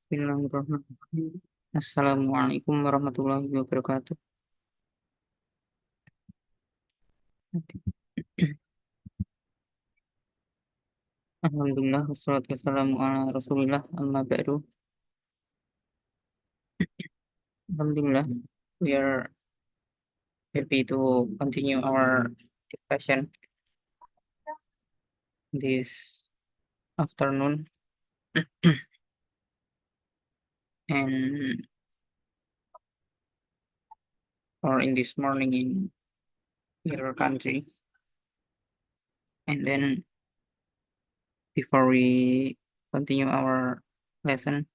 Bismillahirrahmanirrahim. Assalamualaikum warahmatullahi wabarakatuh. Alhamdulillah, wassalatu wassalamu ala rasulillah, amma ba'du. Alhamdulillah, we are happy to continue our discussion this afternoon and or in this morning in your country. And then before we continue our lesson,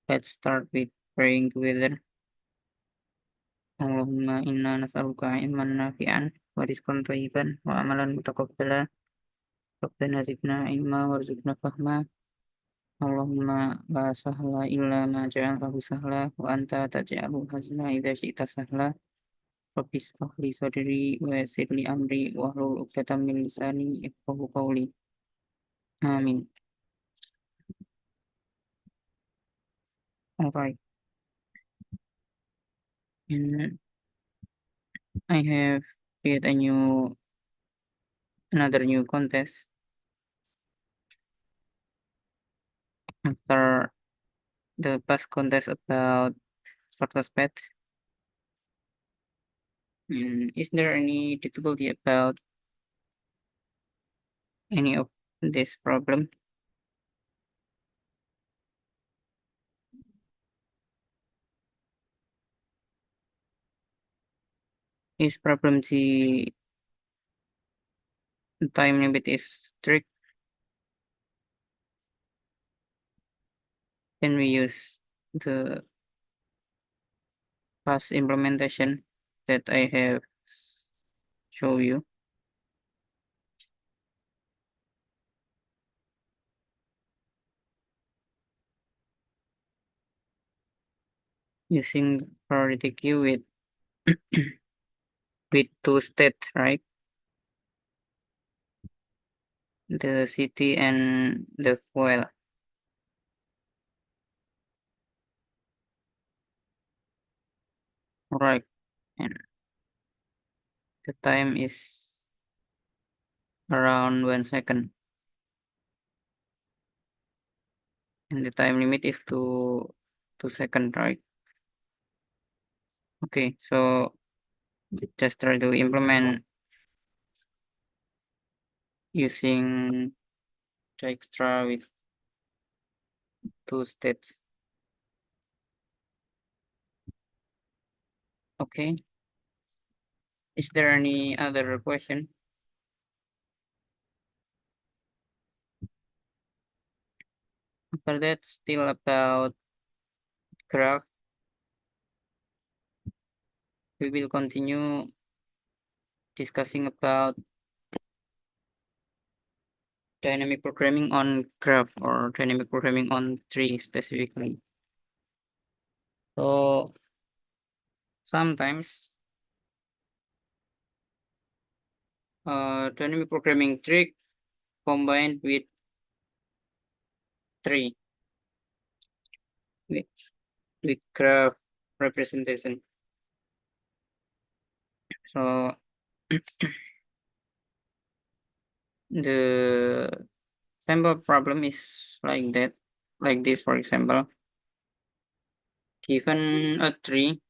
let's start with praying together. Allahumma inna nas'aluka ilman nafi'an wa rizqan thayyiban wa amalan mutaqabbala. Rabbana zidna ilma warzuqna fahma. Allahumma la sahla illa ma ja'altahu sahla wa anta taj'alul hazna idza syi'ta sahla. Rabbi shrah li sadri wa yassir li amri wa hlul 'uqdatam min lisani yafqahu qawli. Amin. Alright. And I have created another new contest after the past contest about shortest path. Is there any difficulty about any of this problem? Is problem the time limit is strict? Then we use the past implementation that I have show you. Using priority queue with with two states, right? The city and the fuel. Right. And the time is around 1 second. And the time limit is 2 seconds, right? Okay, so just try to implement using Dijkstra with two states. Okay. Is there any other question? After that, still about graph. We will continue discussing about dynamic programming on graph or dynamic programming on tree specifically. So sometimes dynamic programming trick combined with tree with graph representation. So the sample problem is like that, like this, for example. Given a tree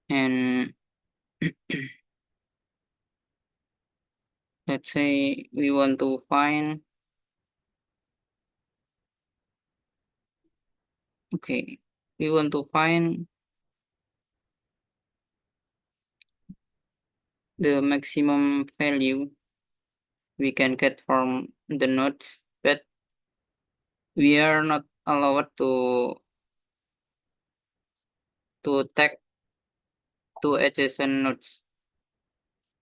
and let's say we want to find, okay, we want to find the maximum value we can get from the nodes, but we are not allowed to take two adjacent nodes.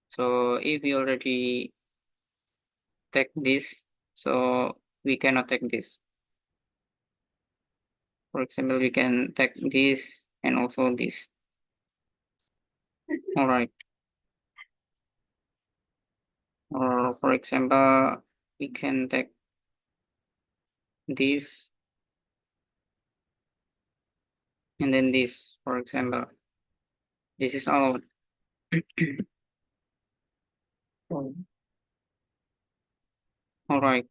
So if we already take this, so we cannot take this. For example, we can take this and also this. All right. Or So for example, we can take this and then this, for example. This is all. All right.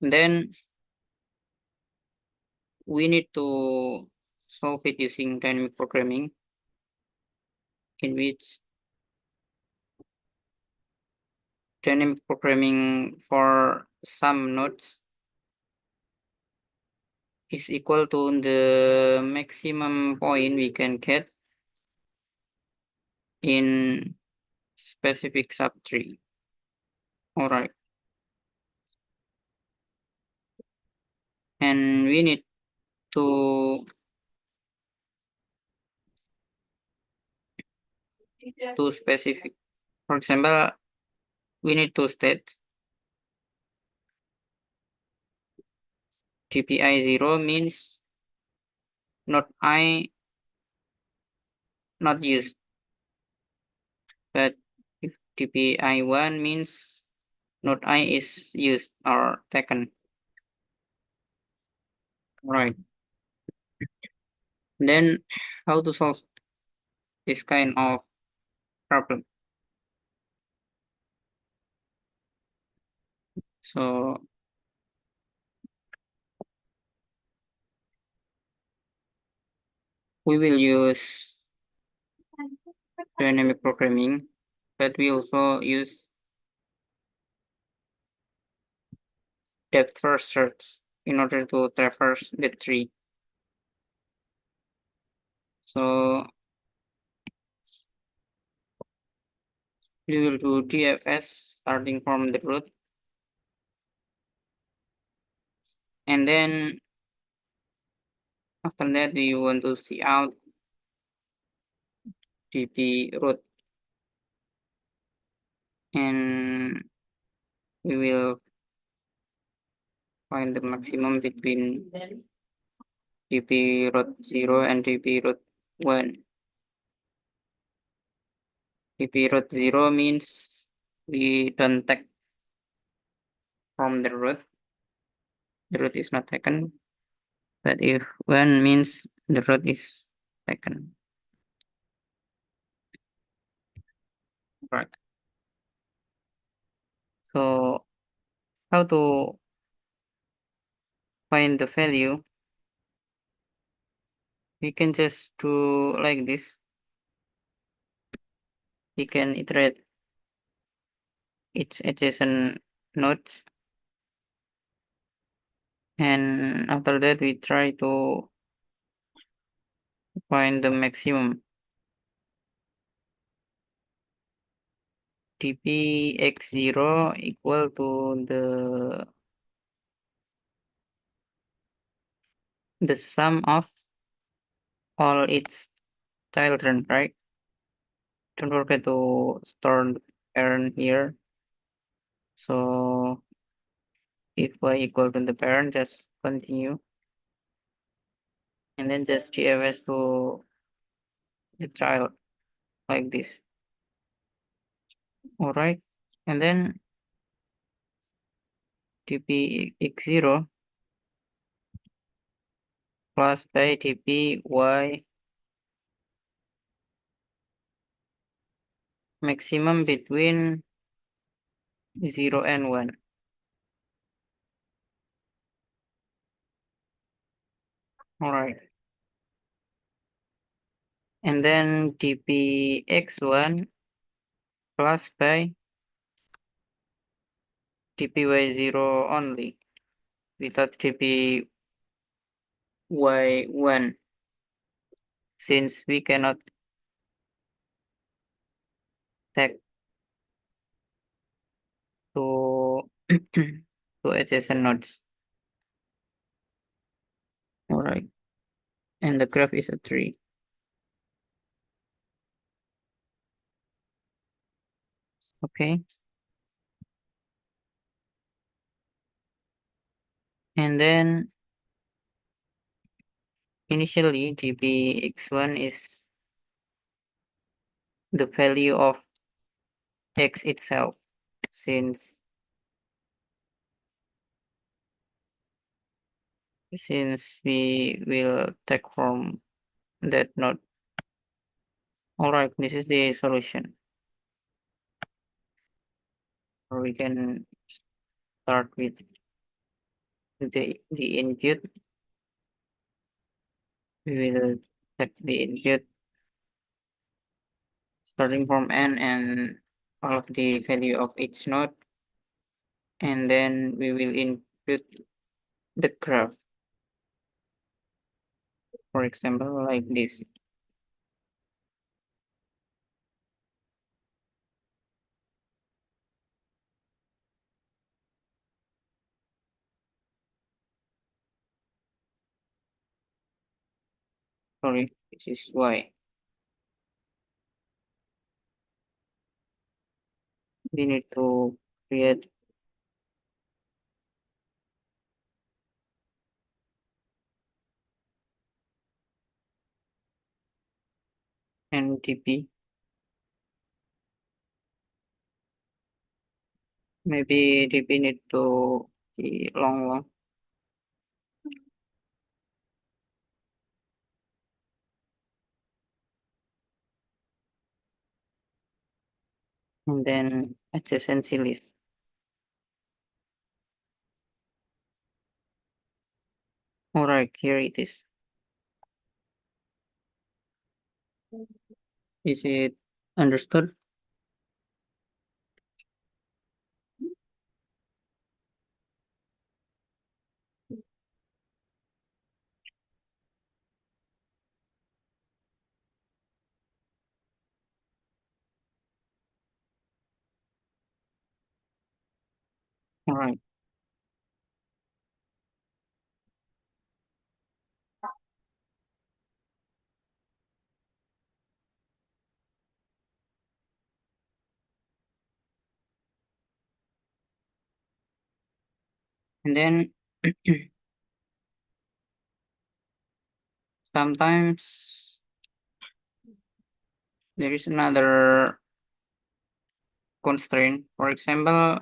Then we need to solve it using dynamic programming, in which dynamic programming for some nodes is equal to the maximum point we can get in specific subtree. All right. And we need to specific. For example, we need to state TPI 0 means node I not used, but if TPI 1 means node I is used or taken. Right. Then how to solve this kind of problem? So we will use dynamic programming, but we also use depth first search in order to traverse the tree. So we will do DFS starting from the root, and then after that we want to see out TP root, and we will find the maximum between TP root 0 and TP root 1. TP root 0 means we don't take from the root is not taken, but if 1 means the root is taken. Right. So how to find the value? We can just do like this. We can iterate each adjacent nodes, and after that we try to find the maximum. TP x0 equal to the sum of all its children, right? Don't forget to store the parent here. So if y equal to the parent, just continue, and then just TFS to the child like this. All right, and then TP x0 plus by TP y maximum between 0 and 1. All right, and then TP x1 plus by TPy0 only without TPy1, since we cannot take to to adjacent nodes. All right, and the graph is a tree. Okay, and then initially TP x1 is the value of x itself. since we will take from that node. Alright, this is the solution. Or we can start with the input. We will take the input starting from n and all of the value of each node, and then we will input the graph, for example like this. Sorry, this is y. We need to create NTP. Maybe DP need to be long, and then adjacency list. Alright, here it is. Is it understood? Alright. And then sometimes there is another constraint. For example,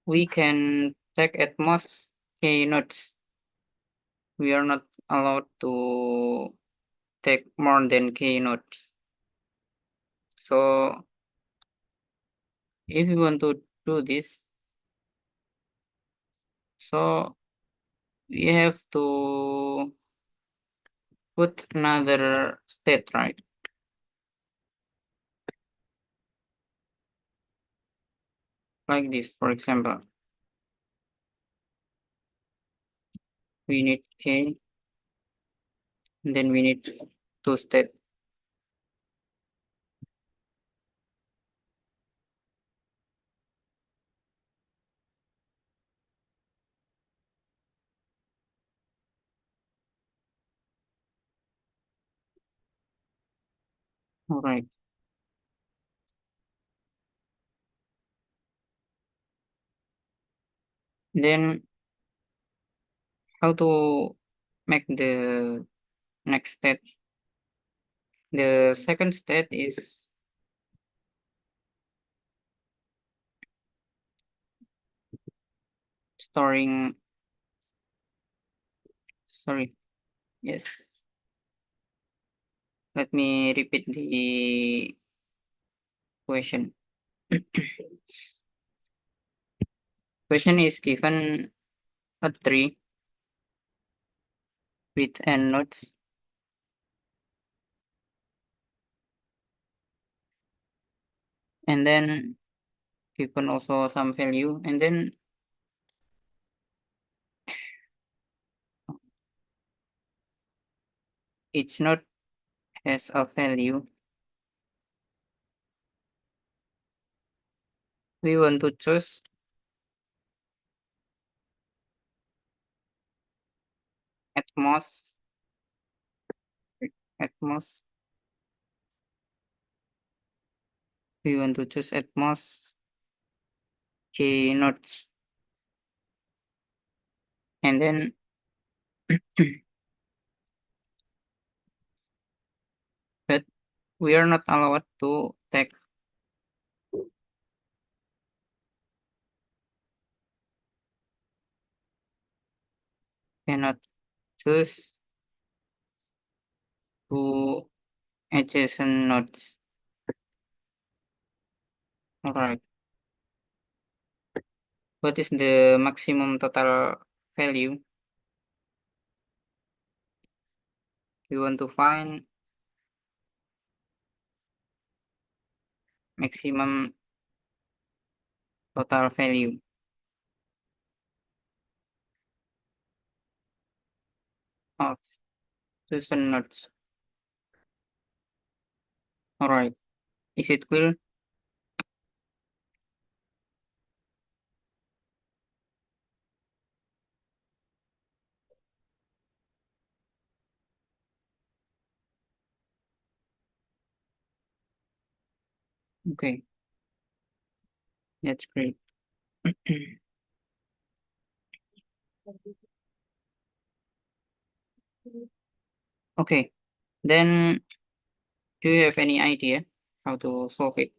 we can take at most k nodes. We are not allowed to take more than k nodes. So if we want to do this, so we have to put another state, right? Like this, for example, we need k, then we need two state. All right. Then how to make the next state? The second state is storing, sorry, yes. Let me repeat the question. Question is given a tree with n nodes, and then given also some value, and then each node has a value. We want to choose at most, at most, we want to choose at most k nodes, and then but we are not allowed to take cannot choose two adjacent nodes. Alright. What is the maximum total value? We want to find maximum total value of chosen nodes. Alright. Is it clear? Okay. That's great. Okay. Then do you have any idea how to solve it?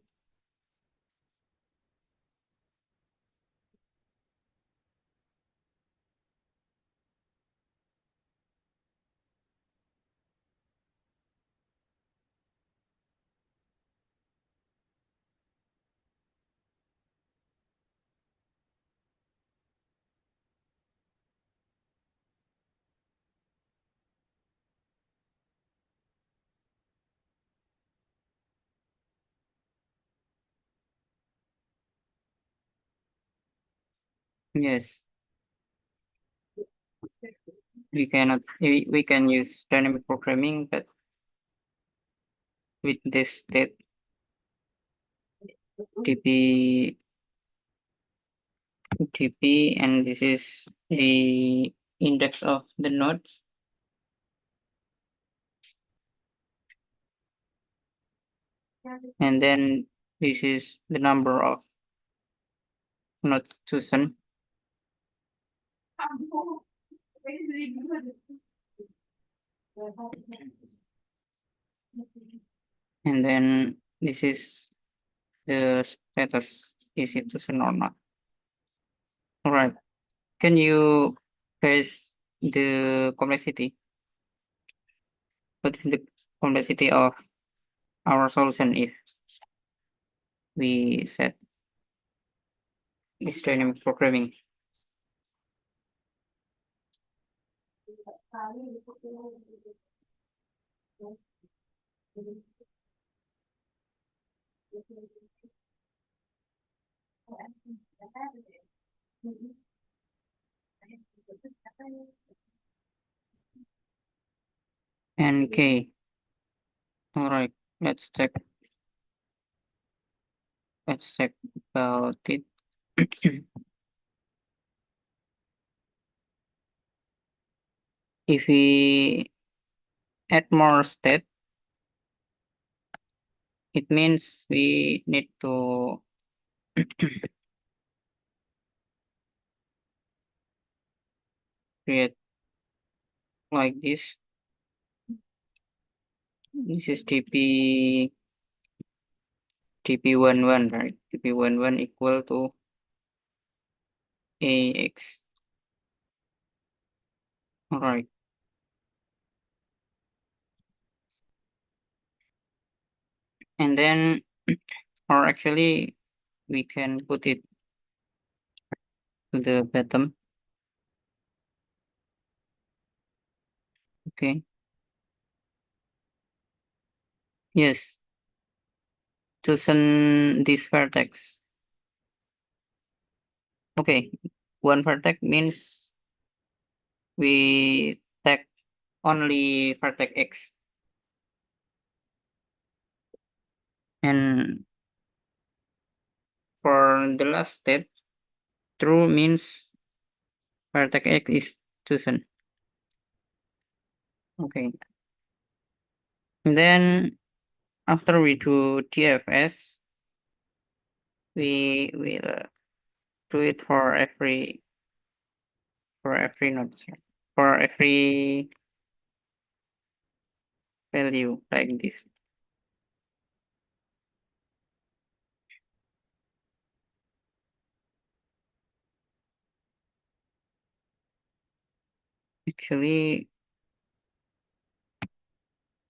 Yes. We can use dynamic programming, but with this state TP and this is the index of the nodes, and then this is the number of nodes chosen, and then this is the status, is it chosen or not. All right. Can you guess the complexity? What is the complexity of our solution if we set this dynamic programming? And K. All right. Let's check. Let's check about it. If we add more state, it means we need to create like this. This is TP11, right? TP11 equal to AX. All right. And then, or actually, we can put it to the bottom. Okay. Yes. Chosen this vertex. Okay. One vertex means we take only vertex X. And for the last state, true means vertex X is chosen. Okay. And then after we do TFS, we will do it for every node, for every value like this. Actually,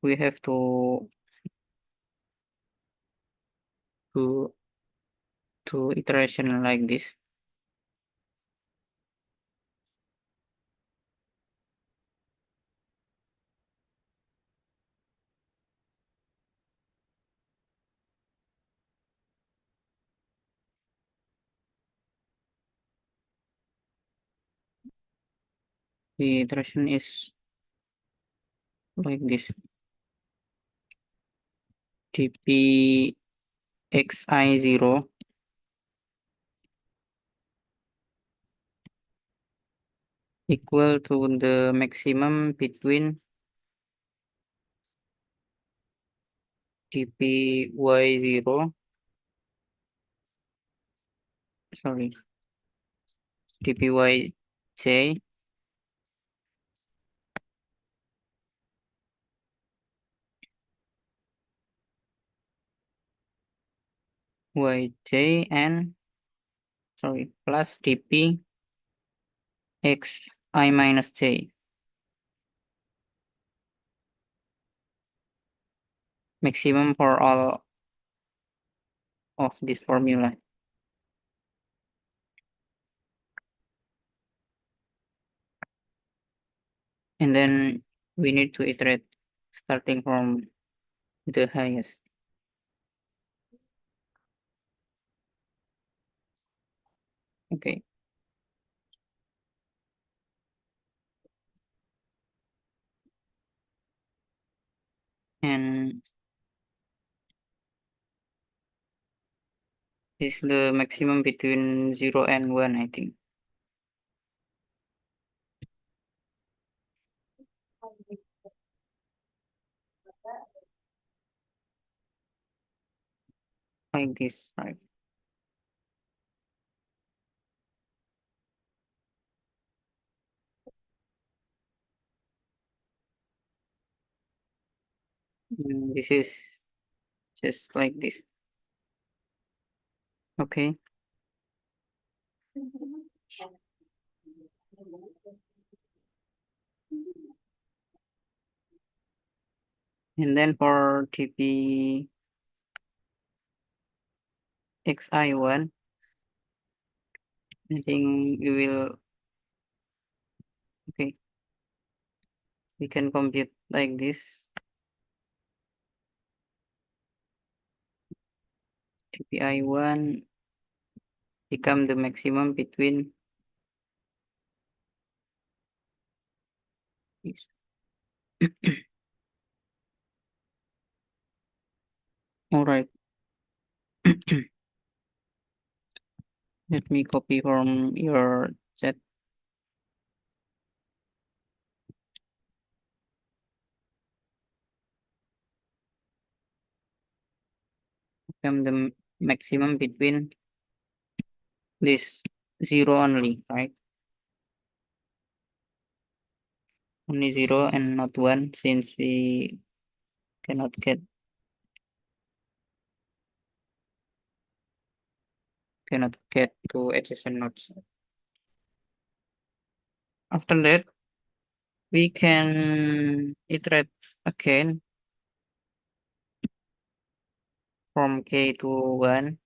we have to iteration like this. The iteration is like this. dp xi0 equal to the maximum between dpy0, sorry, dpyj yj and sorry plus dp xi minus j, maximum for all of this formula. And then we need to iterate starting from the highest. Okay. And this is the maximum between 0 and 1, I think. Like this, right? This is just like this. Okay. And then for TP xi1, I think we will, okay, we can compute like this. TPI1 become the maximum between this. All right. Let me copy from your chat. Become the maximum between this 0 only, right? Only 0 and not 1 since we cannot get to adjacent nodes. After that, we can iterate again from k to 1.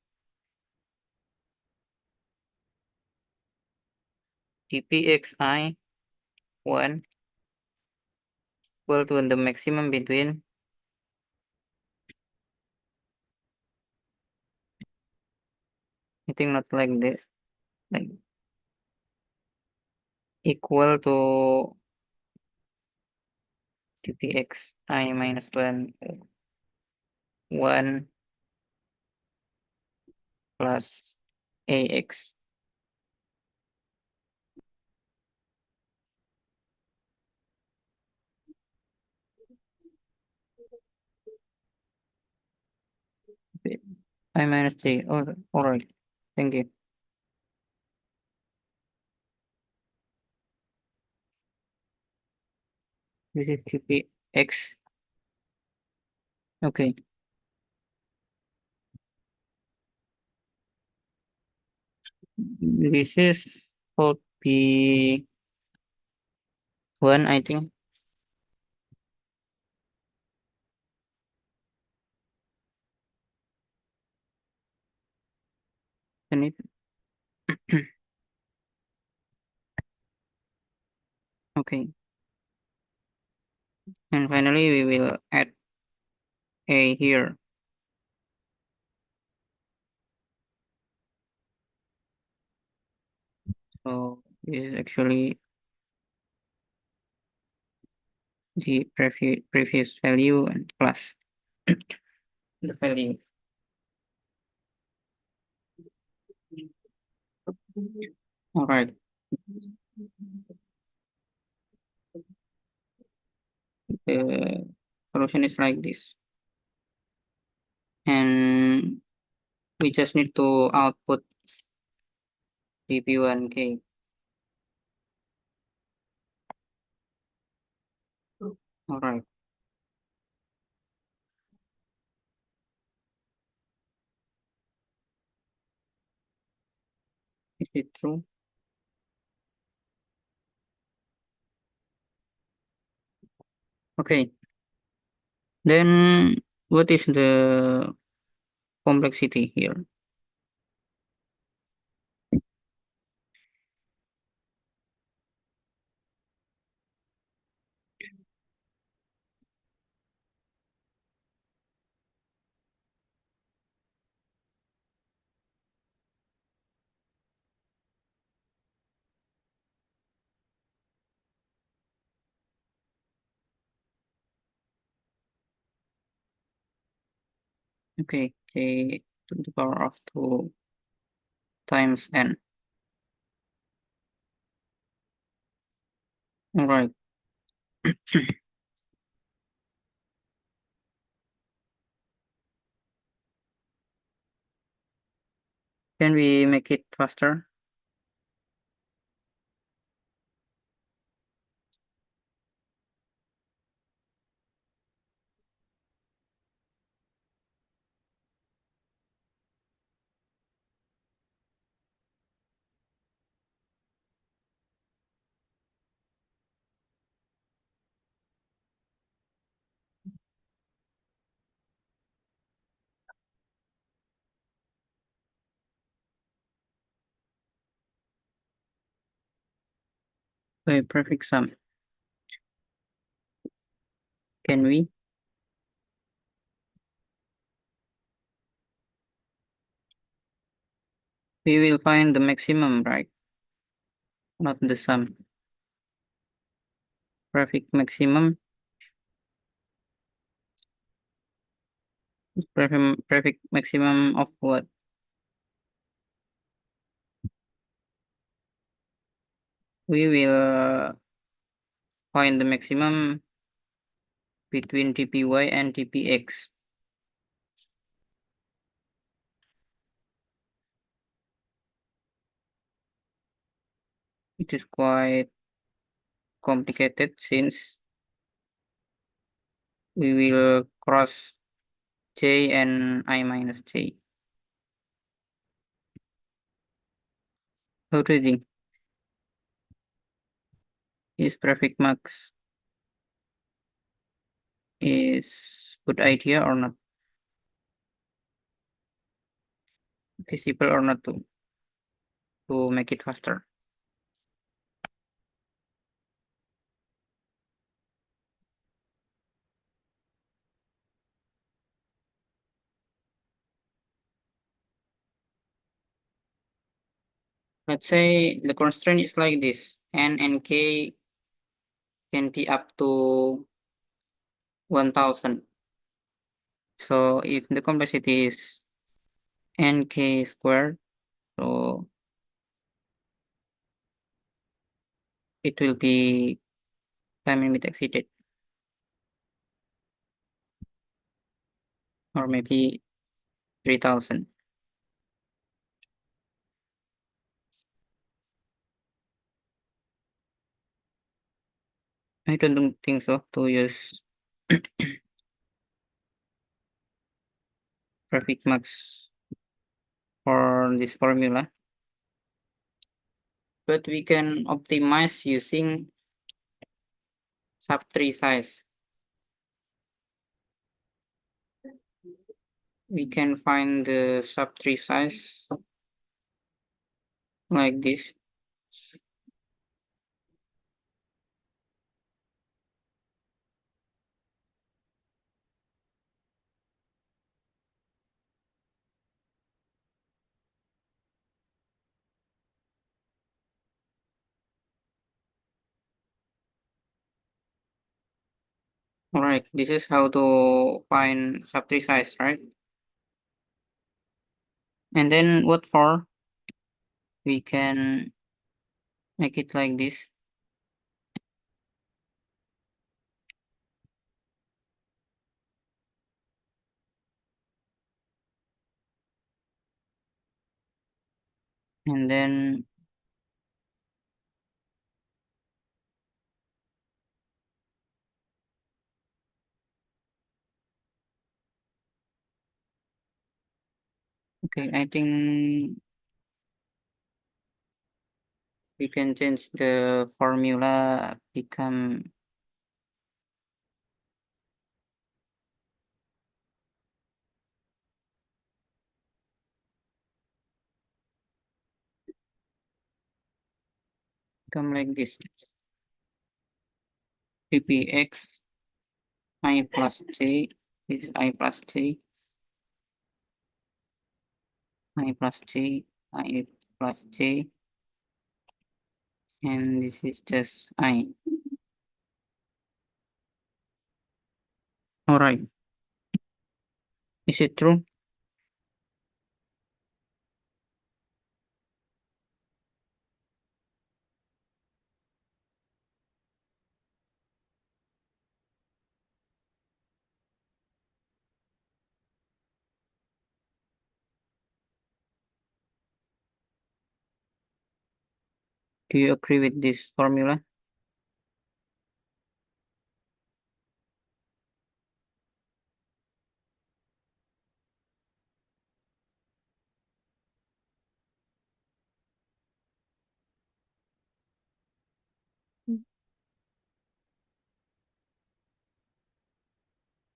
dpxi 1 equal to the maximum between I think not like this, like equal to dpxi minus 1 plus ax. I minus j. Oh, all right. Thank you. This is dpx. Okay. This is would be 1, I think. Can it? Okay. And finally, we will add a here. So this is actually the previous value and plus the value. All right. The solution is like this. And we just need to output dp1k. All right. Is it true? Okay. Then what is the complexity here? Okay, k to the power of 2 times n. All right. Can we make it faster? By perfect sum. Can we? We will find the maximum, right? Not the sum. Perfect maximum. Perfect maximum of what? We will find the maximum between dpy and dpx. It is quite complicated since we will cross j and I minus j. How do you think? Is perfect max is good idea or not? Feasible or not to make it faster? Let's say the constraint is like this. N and k can be up to 1000. So if the complexity is nk squared, so it will be time limit exceeded, or maybe 3000. I don't think so to use perfect max for this formula, but we can optimize using subtree size. We can find the subtree size like this. Alright, this is how to find subtree size, right? And then what for? We can make it like this. And then okay, I think we can change the formula become like this. Ppx I plus t, this is I plus t, I plus t, I plus t, and this is just I. Alright, is it true? Do you agree with this formula?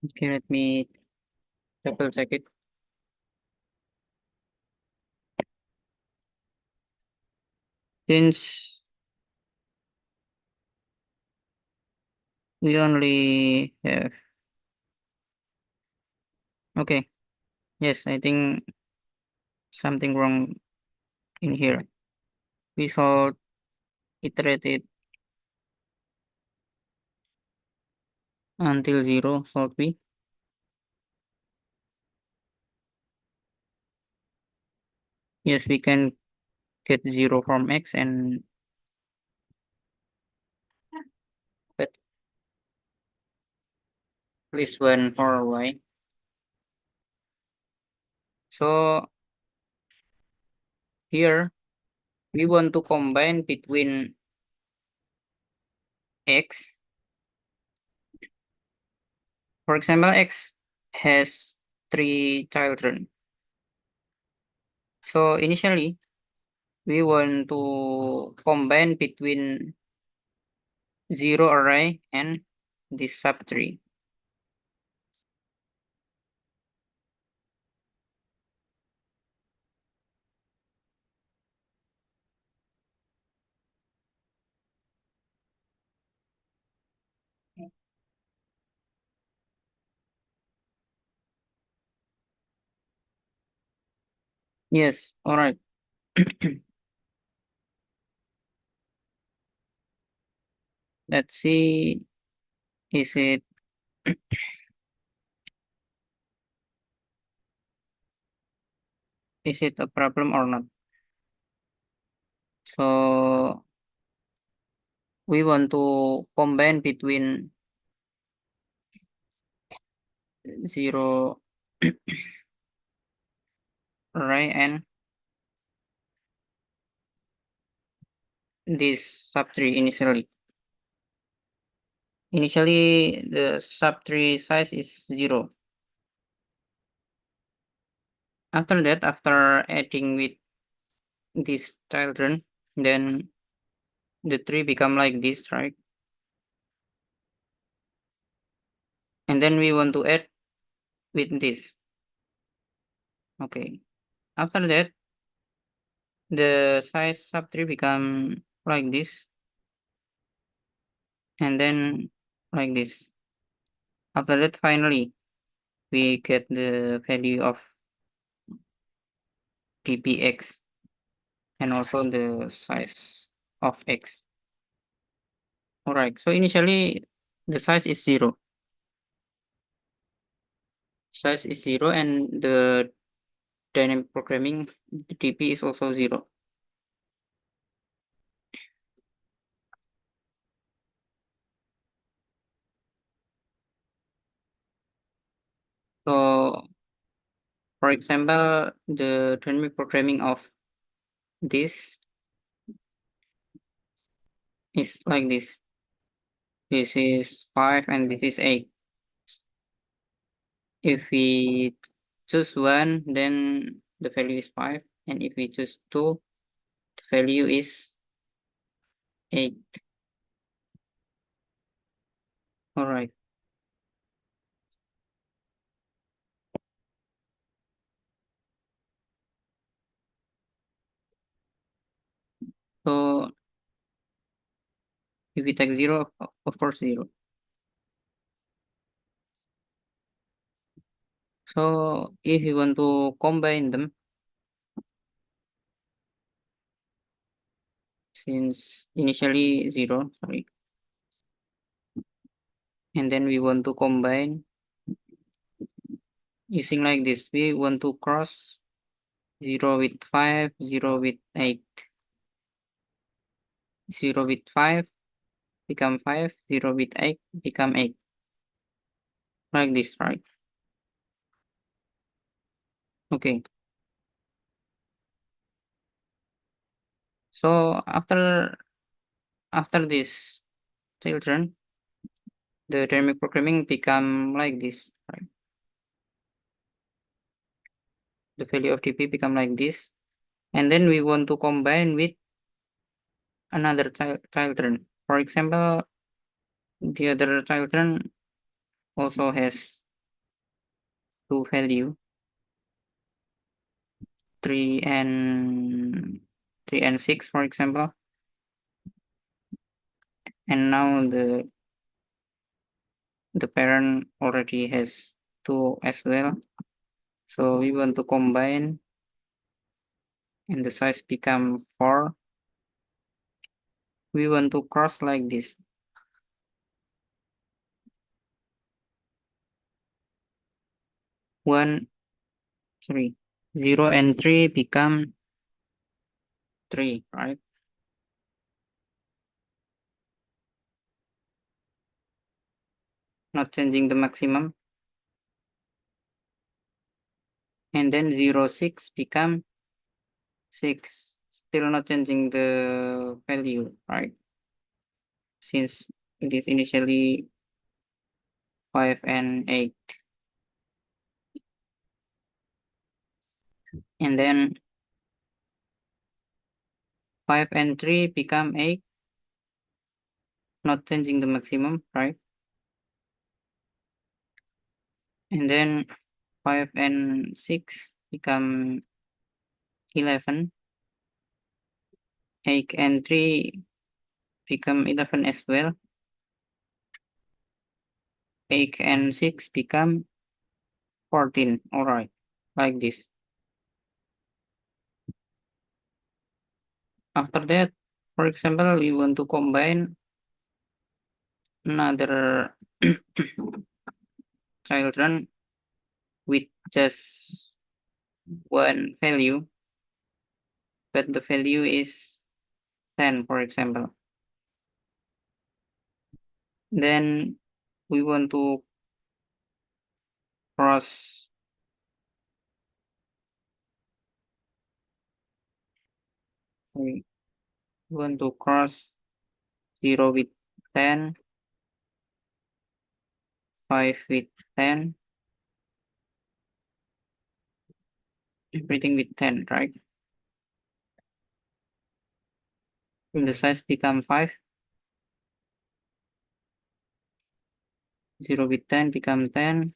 Okay, let me double check it. Since we only have, okay, yes, I think something wrong in here. We should iterate it until 0, should we? Yes, we can get 0 from x and but at least 1 for y. So here we want to combine between x. For example, x has 3 children. So initially we want to combine between 0 array and this subtree. Yes, all right. Let's see, is it a problem or not? So we want to combine between 0 array and this subtree initially. Initially, the subtree size is 0. After that, after adding with these children, then the tree become like this, right? and then we want to add with this. Okay, after that, the size sub-tree become like this, and then like this. After that, finally, we get the value of dpx and also the size of x. Alright, so initially the size is 0. Size is 0 and the dynamic programming dp is also 0. So for example, the dynamic programming of this is like this. This is 5 and this is 8. If we choose 1, then the value is 5. And if we choose 2, the value is 8. Alright. So if we take 0, of course 0. So if you want to combine them, since initially 0, sorry, and then we want to combine using like this. We want to cross 0 with 5, 0 with 8. 0 with 5 become 5, 0 with 8 become 8. Like this, right? Okay. So after this children, the dynamic programming become like this, right? The value of dp become like this, and then we want to combine with another children. For example, the other children also has two value, 3 and 6, for example, and now the parent already has 2 as well. So we want to combine and the size become 4. We want to cross like this. 1, 3. 0 and 3 become 3, right? Not changing the maximum. And then 0, 6 become 6. Still not changing the value, right? Since it is initially 5 and 8. And then 5 and 3 become 8. Not changing the maximum, right? And then 5 and 6 become 11. 8 and 3 become 11 as well. 8 and 6 become 14. Alright, like this. After that, for example, we want to combine another children with just one value, but the value is 10, for example. Then we want to cross we want to cross 0 with 10, 5 with 10, everything with 10, right? And the size become 5. 0 with 10 become 10,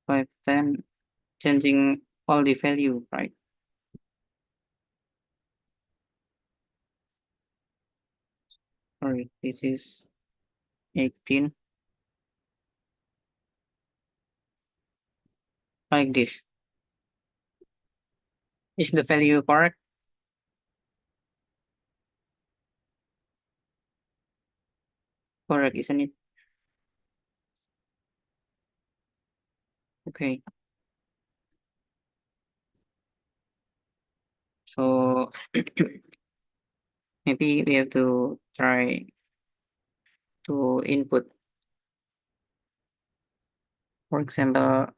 5, 10, changing all the value, right? Sorry, this is 18, like this. Is the value correct? Correct, isn't it? Okay. So maybe we have to try to input. For example,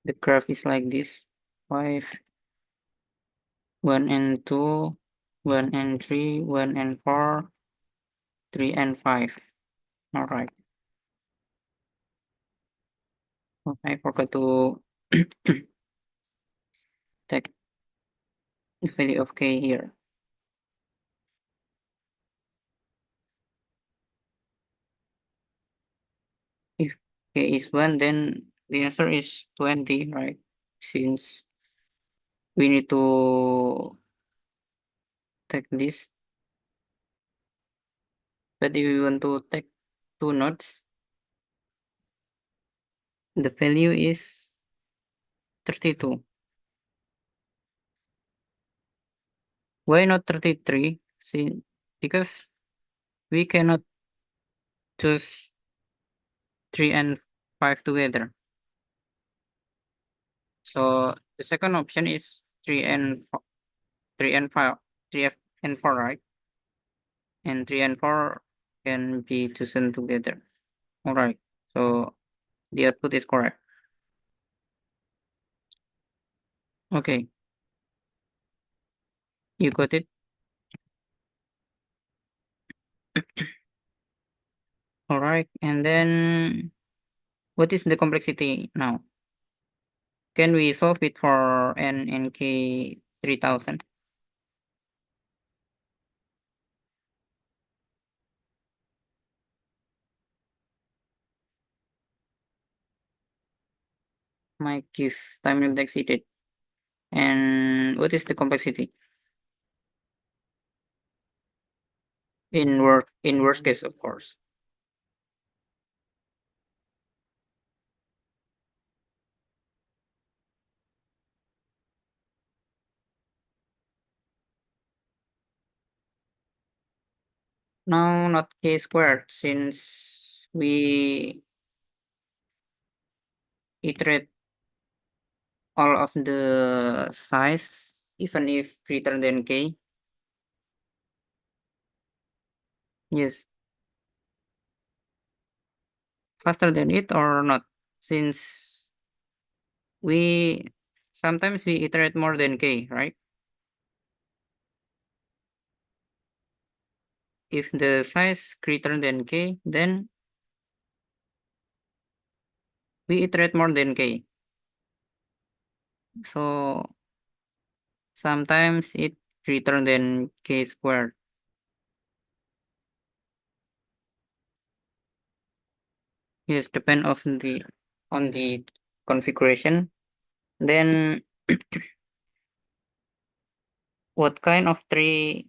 the graph is like this: 5, 1 and 2, 1 and 3, 1 and 4, 3 and 5. All right. Oh, I forgot to take the value of k here. If k is 1, then the answer is 20, right? Since we need to take this. But if we want to take 2 nodes, the value is 32. Why not 33? See, because we cannot choose 3 and 5 together. So the second option is 3 and 4, 3 and 5, 3 and 4, right? And 3 and 4 can be chosen together. All right. So the output is correct. Okay. You got it? All right. And then what is the complexity now? Can we solve it for n and k 3000? Might give time limit exceeded. And what is the complexity? In worst case, of course. No, not k squared, since we iterate all of the size, even if greater than k. Yes, faster than it or not, since we sometimes we iterate more than k, right? If the size greater than k, then we iterate more than k. So sometimes it greater than k squared. Yes, depend on the configuration. Then what kind of tree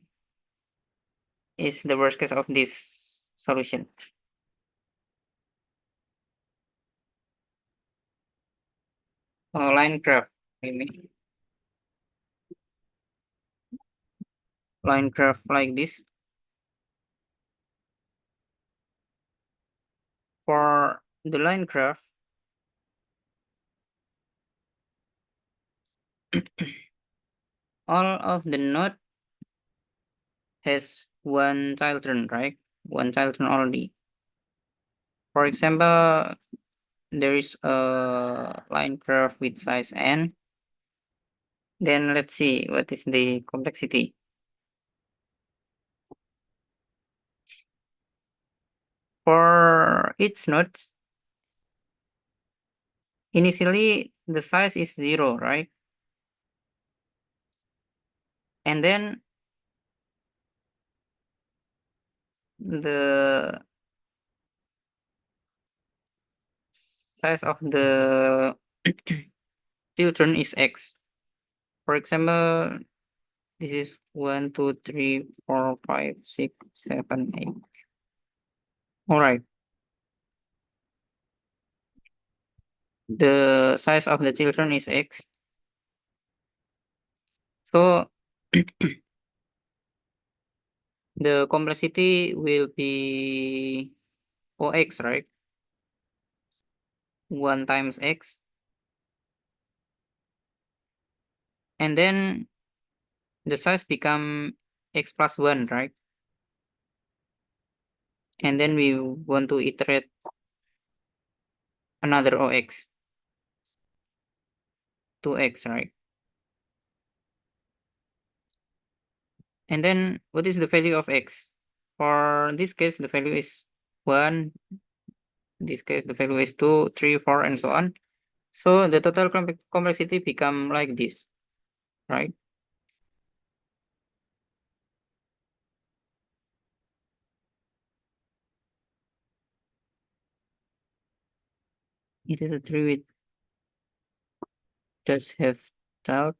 is the worst case of this solution? Line graph, maybe line graph like this. For the line graph, all of the node has one children, right? One children only. For example, there is a line graph with size n. Then let's see what is the complexity. For each node, initially the size is 0, right? And then the size of the children is X. For example, this is 1, 2, 3, 4, 5, 6, 7, 8. All right. The size of the children is X. So the complexity will be OX, right? 1 times X. And then the size become X plus 1, right? And then we want to iterate another OX, 2X, right? And then what is the value of X? For this case, the value is 1. In this case, the value is 2, 3, 4, and so on. So the total complexity become like this, right? It is a tree with does have child,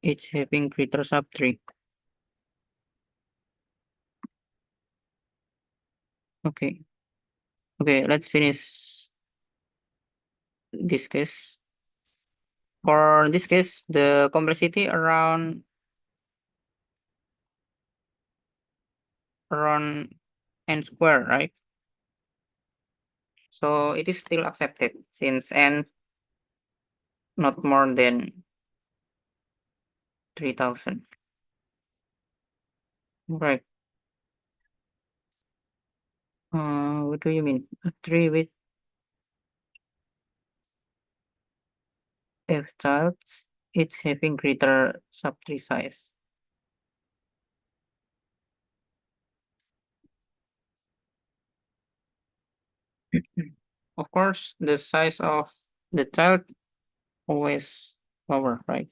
each having greater sub 3. Okay. Okay, let's finish this case. For this case, the complexity around n square, right? So it is still accepted since n not more than 3000. Right. What do you mean? A tree with f childs, it's having greater sub-tree size. Of course, the size of the child always lower, right?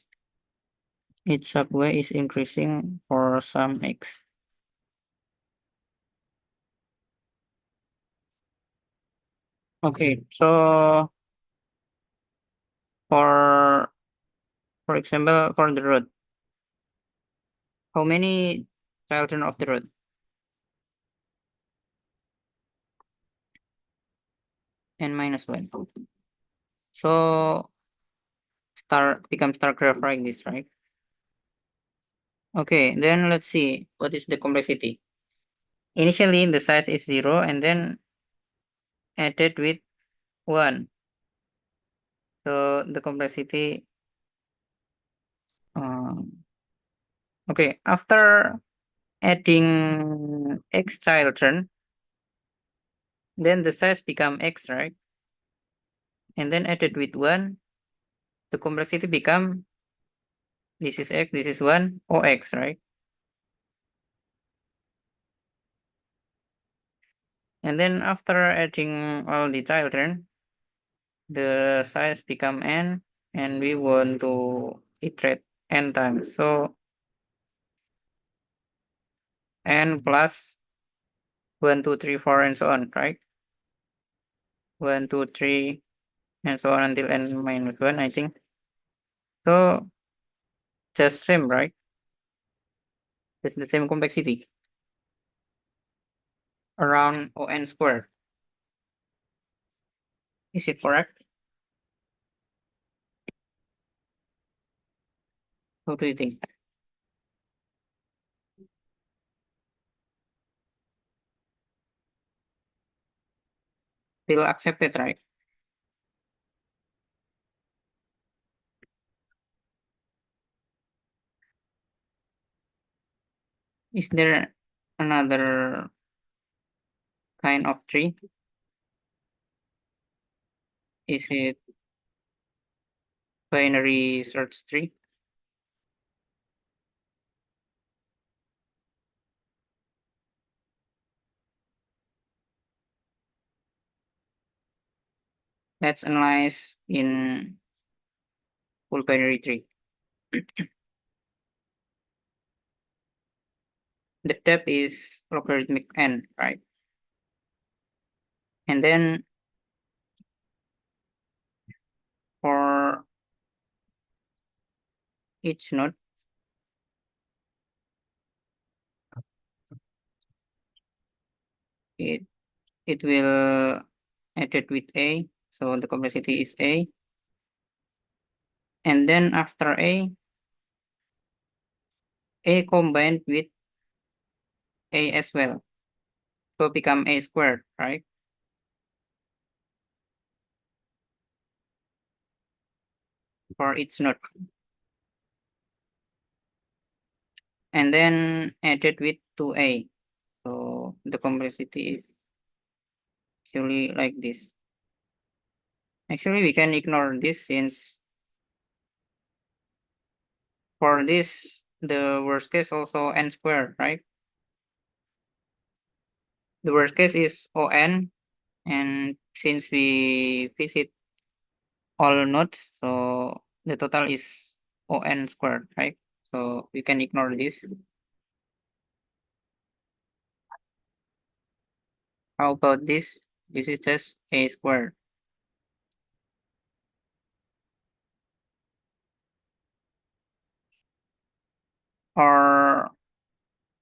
Each subway is increasing for some x. Okay, so for for example, for the road, how many children of the road? N minus 1. So star becomes star graph like this, right? Okay, then let's see what is the complexity. Initially, the size is 0 and then added with 1. So the complexity, okay, after adding x children, then the size become x, right? And then added with 1, the complexity become this is x, this is 1, OX, right? And then after adding all the children, the size become n, and we want to iterate n times. So n plus 1, 2, 3, 4, and so on, right? 1, 2, 3, and so on until n minus 1, I think. So just same, right? It's the same complexity around ON squared. Is it correct? What do you think? Still accepted, right? Is there another kind of tree? Is it binary search tree? Let's analyze in full binary tree. The depth is logarithmic n, right? And then each node it will added with A, so the complexity is A. And then after A combined with A as well, so become A squared, right? For each node. And then added with 2A. So the complexity is actually like this. Actually, we can ignore this since for this, the worst case also n squared, right? The worst case is On, and since we visit all nodes, so the total is On squared, right? So we can ignore this. How about this? This is just A squared. Or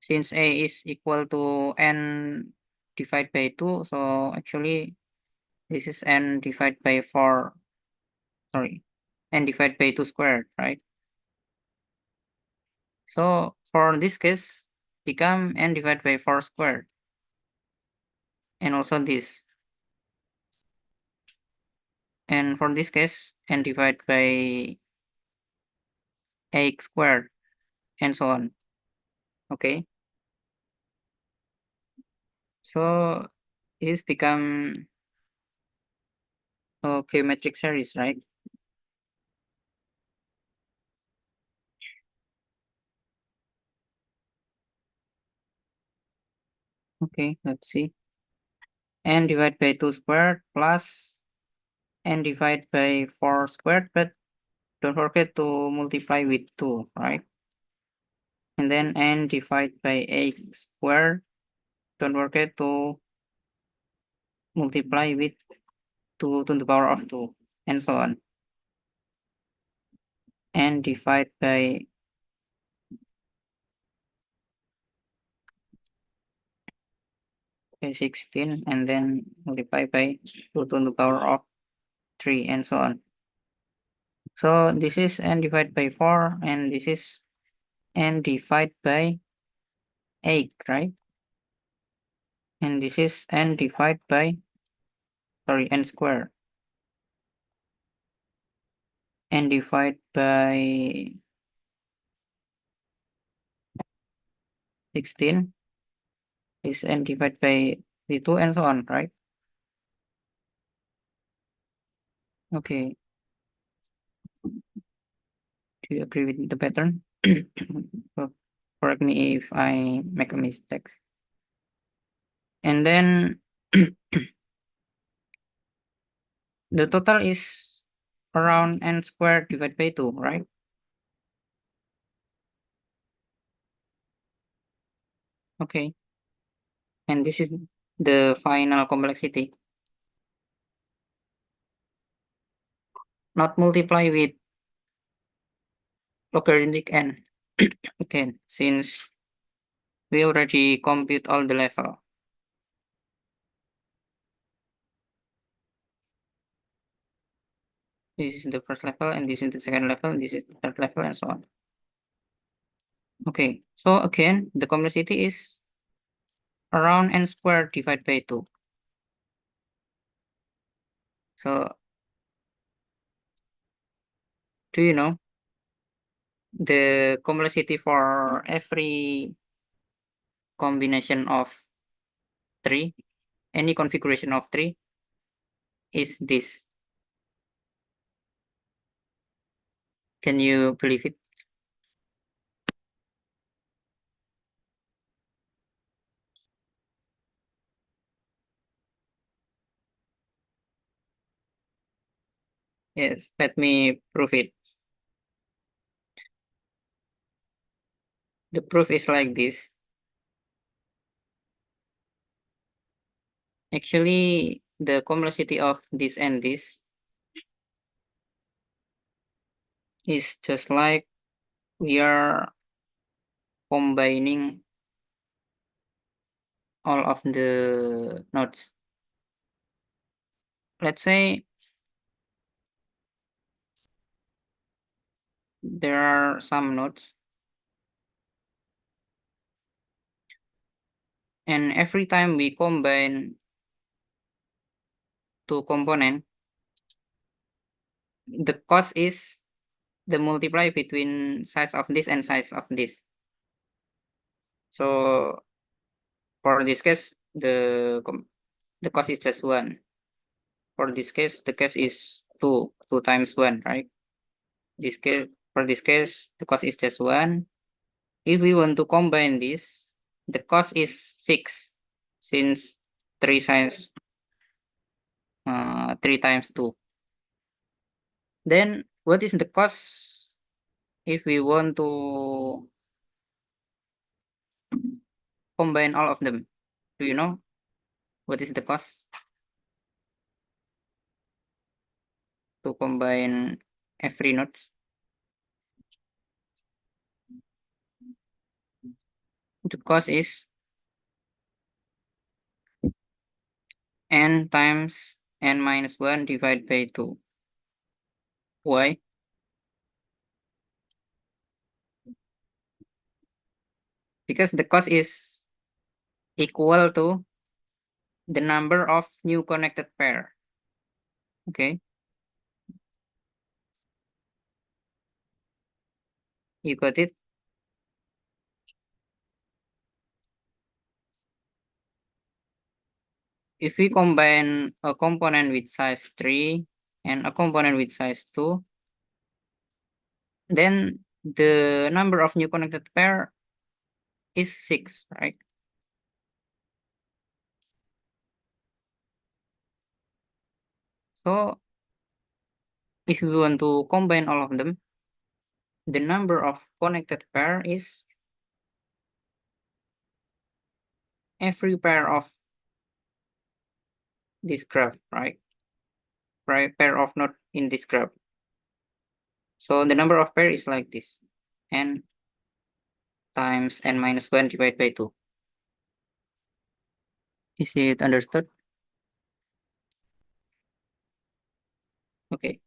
since A is equal to N divided by 2, so actually this is N divided by 4, sorry, N divided by 2 squared, right? So for this case, become N divided by 4 squared. And also this. And for this case, N divided by X squared, and so on. Okay. So this become a geometric series, right? Okay, let's see. N divided by 2 squared plus N divided by 4 squared, but don't forget to multiply with 2, right? And then N divided by X squared, don't forget to multiply with 2 to the power of 2, and so on. N divided by 16, and then multiply by 2 to the power of 3, and so on. So this is N divided by 4, and this is N divided by 8, right? And this is N divided by, sorry, N squared. N divided by 16 is N divided by 2, and so on, right? Okay. Do you agree with the pattern? So, correct me if I make a mistake. And then the total is around N squared divided by 2, right? Okay. And this is the final complexity. Not multiply with logarithmic n. Okay, since we already compute all the level. This is the first level, and this is the second level, and this is the third level, and so on. Okay, so again, the complexity is around N squared divided by 2. So, do you know the complexity for every combination of 3, any configuration of 3 is this? Can you believe it? Yes, let me prove it. The proof is like this. Actually, the complexity of this and this is just like we are combining all of the nodes. Let's say there are some nodes, and every time we combine two components, the cost is the multiply between size of this and size of this. So for this case, the cost is just 1. For this case, the case is 2 times 1, right? For this case, the cost is just 1. If we want to combine this, the cost is 6, since 3 times 2. Then what is the cost if we want to combine all of them? Do you know what is the cost to combine every nodes? The cost is n times n minus 1 divided by 2. Why? Because the cost is equal to the number of new connected pair. Okay, you got it? If we combine a component with size 3 and a component with size 2, then the number of new connected pair is 6, right? So if we want to combine all of them, the number of connected pair is every pair of this graph, right? Pair of node in this graph. So the number of pair is like this, n times n minus 1 divided by 2. Is it understood? Okay.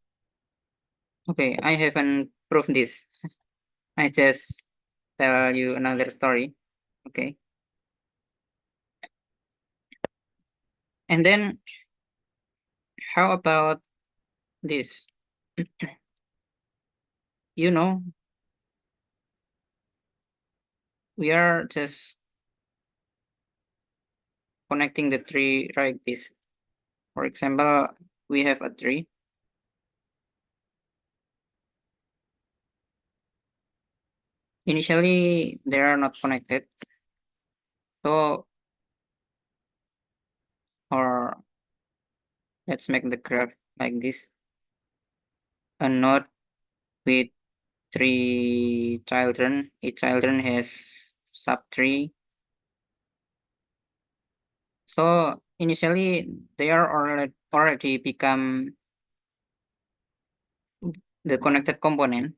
Okay, I haven't proved this. I just tell you another story. Okay. And then how about this? You know, we are just connecting the tree like this. For example, we have a tree. Initially, they are not connected. So, or let's make the graph like this. A node with 3 children. Each children has subtree. So initially, they are already become the connected component.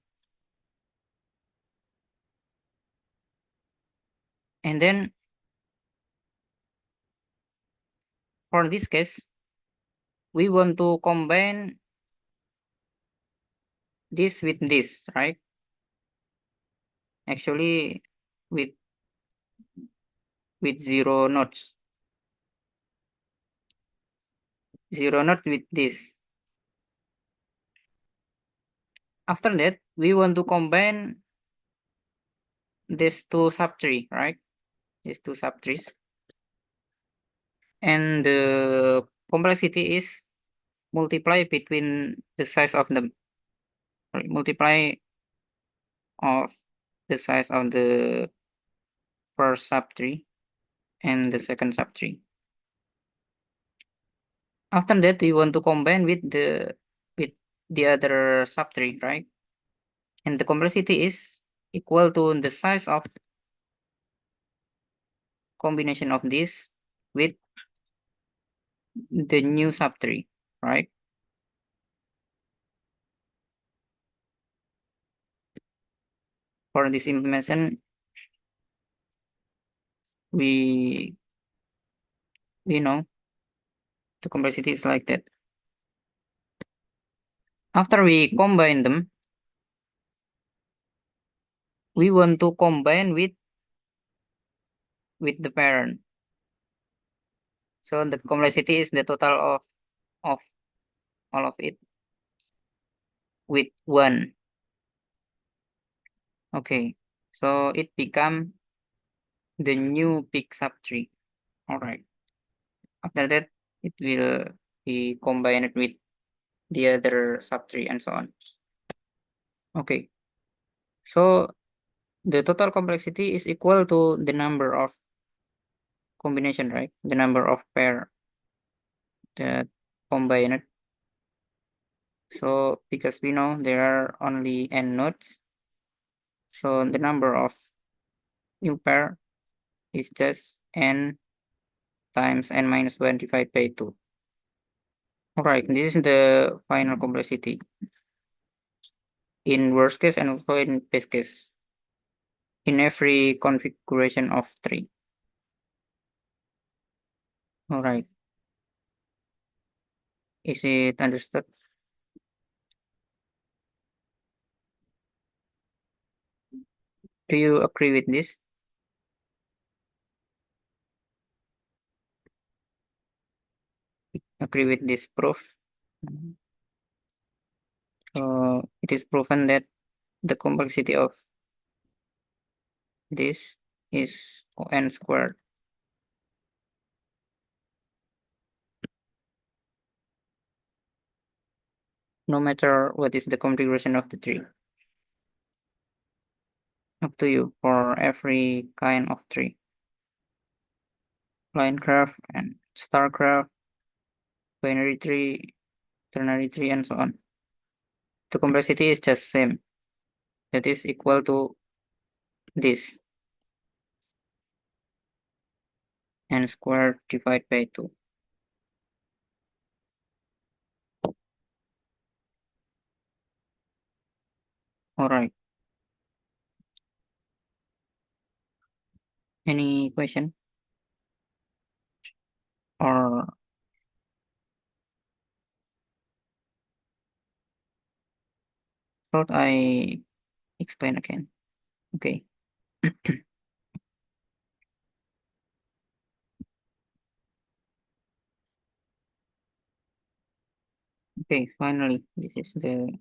And then for this case, we want to combine this with this, right? Actually, with 0 nodes. 0 node with this. After that, we want to combine these two subtree, right? These two subtrees. And the complexity is multiply between the size of them. Right? Multiply of the size of the first subtree and the second subtree. After that, we want to combine with the other subtree, right? And the complexity is equal to the size of combination of this with the new subtree, right? For this implementation, we know the complexity is like that. After we combine them, we want to combine with the parent. So the complexity is the total of all of it with 1. Okay, so it become the new big subtree. All right. After that, it will be combined with the other subtree and so on. Okay, so the total complexity is equal to the number of combination, right? The number of pair that combined. So because we know there are only n nodes, so the number of new pair is just n times n minus 1 divided by 2. Alright, this is the final complexity in worst case and also in best case in every configuration of 3. Alright, is it understood? Do you agree with this? Agree with this proof? So it is proven that the complexity of this is n squared. No matter what is the configuration of the tree. Up to you for every kind of tree. Line graph and star graph, binary tree, ternary tree, and so on. The complexity is just same. That is equal to this n squared divided by 2. Alright. Any question? Or thought I explain again? Okay. Okay, finally, this is the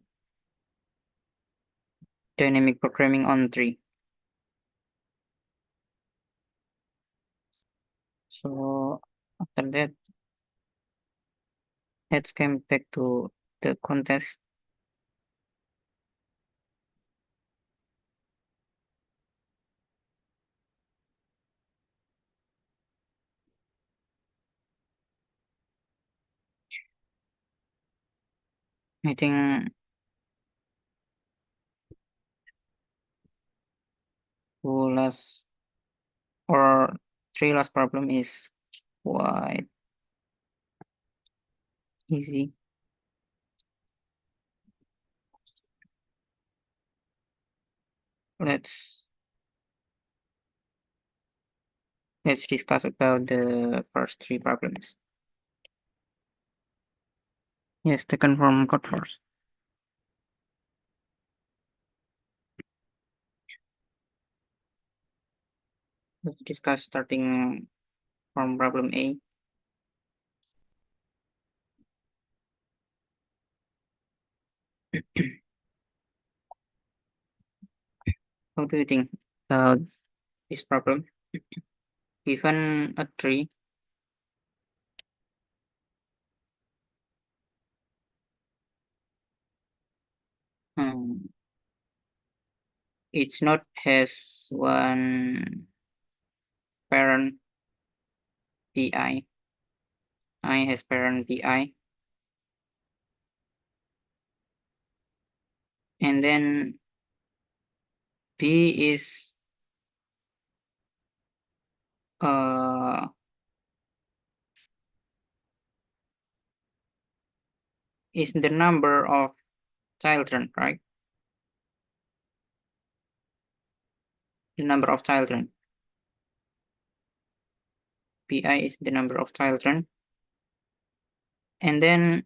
dynamic programming on tree. So after that, let's come back to the contest. I think two last or three last problem is quite easy. Let's discuss about the first three problems. Yes, the conformal code first. Let's discuss starting from problem A. How do you think about this problem? Given a tree, um, each node has one parent pi. I has parent pi, and then p uh is the number of children, right? the number of children. Pi is the number of children. And then,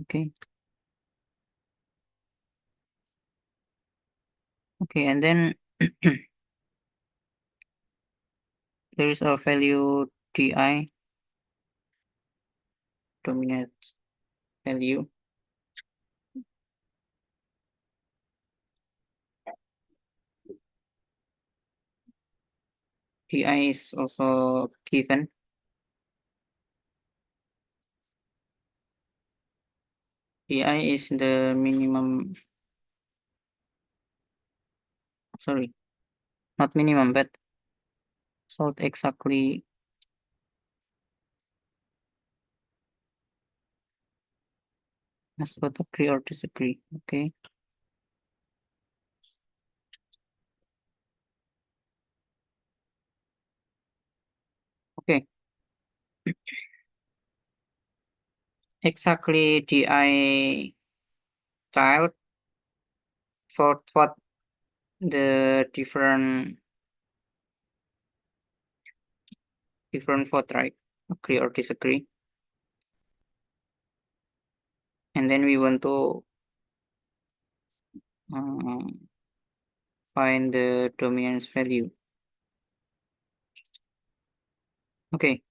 okay. Okay, and then there is a value Ti, dominant value. Ti is also given. Ti is the minimum, sorry, not minimum, but solved exactly as both agree or disagree. Okay. Okay. Exactly Ti child for what the different vote, right? Agree or disagree. And then we want to find the dominance value. Okay.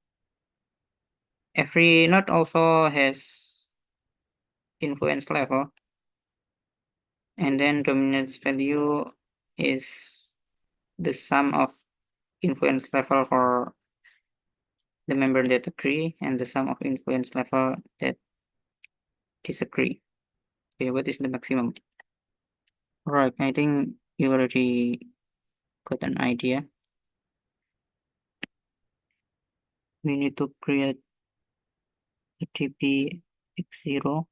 Every node also has influence level, and then dominance value is the sum of influence level for the member that agree and the sum of influence level that disagree. Okay, what is the maximum? Right, I think you already got an idea. We need to create a TP x0.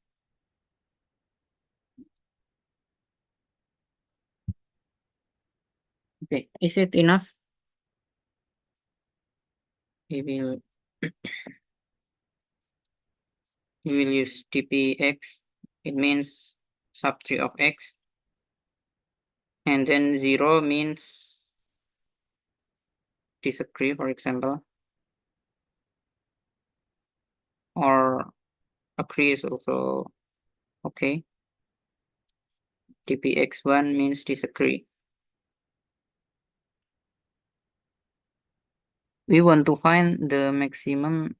Okay, is it enough? We will we will use TPx. It means subtree of x. And then 0 means disagree, for example. Or agree is also okay. TPx1 means disagree. We want to find the maximum,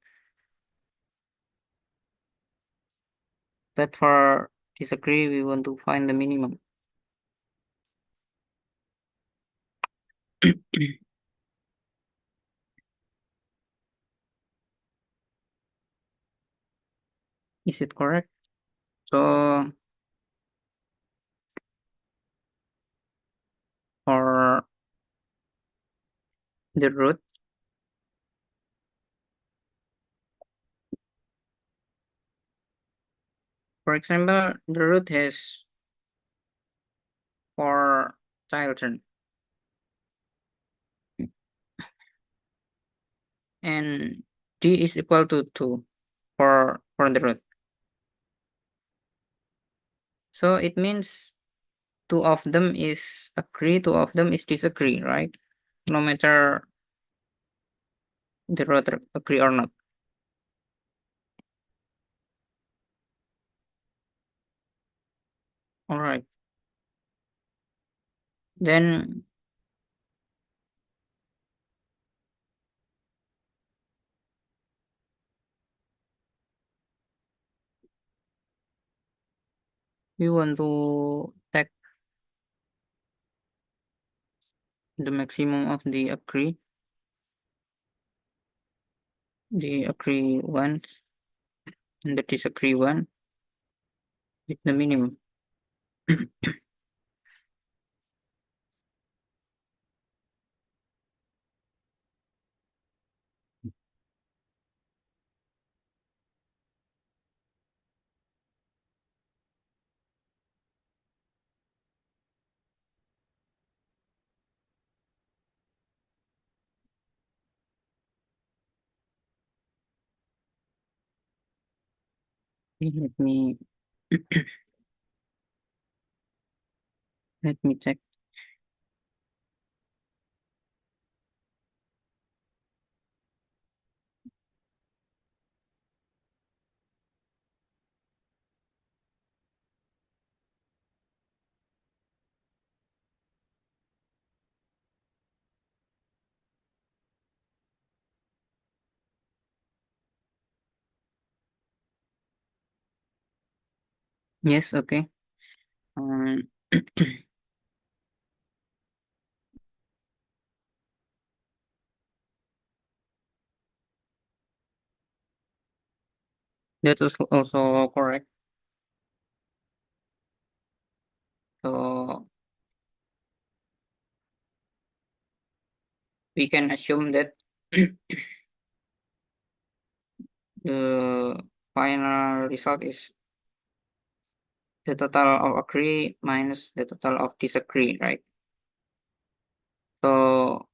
but for disagree, we want to find the minimum. Is it correct? So for the root, for example, the root has 4 children, and d is equal to 2 for the root. So it means 2 of them is agree, 2 of them is disagree, right? No matter the root agree or not. All right. Then we want to take the maximum of the agree one, and the disagree one with the minimum. Let me Let me check. Yes, okay. Um, that was also correct. So we can assume that the final result is the total of agree minus the total of disagree, right? So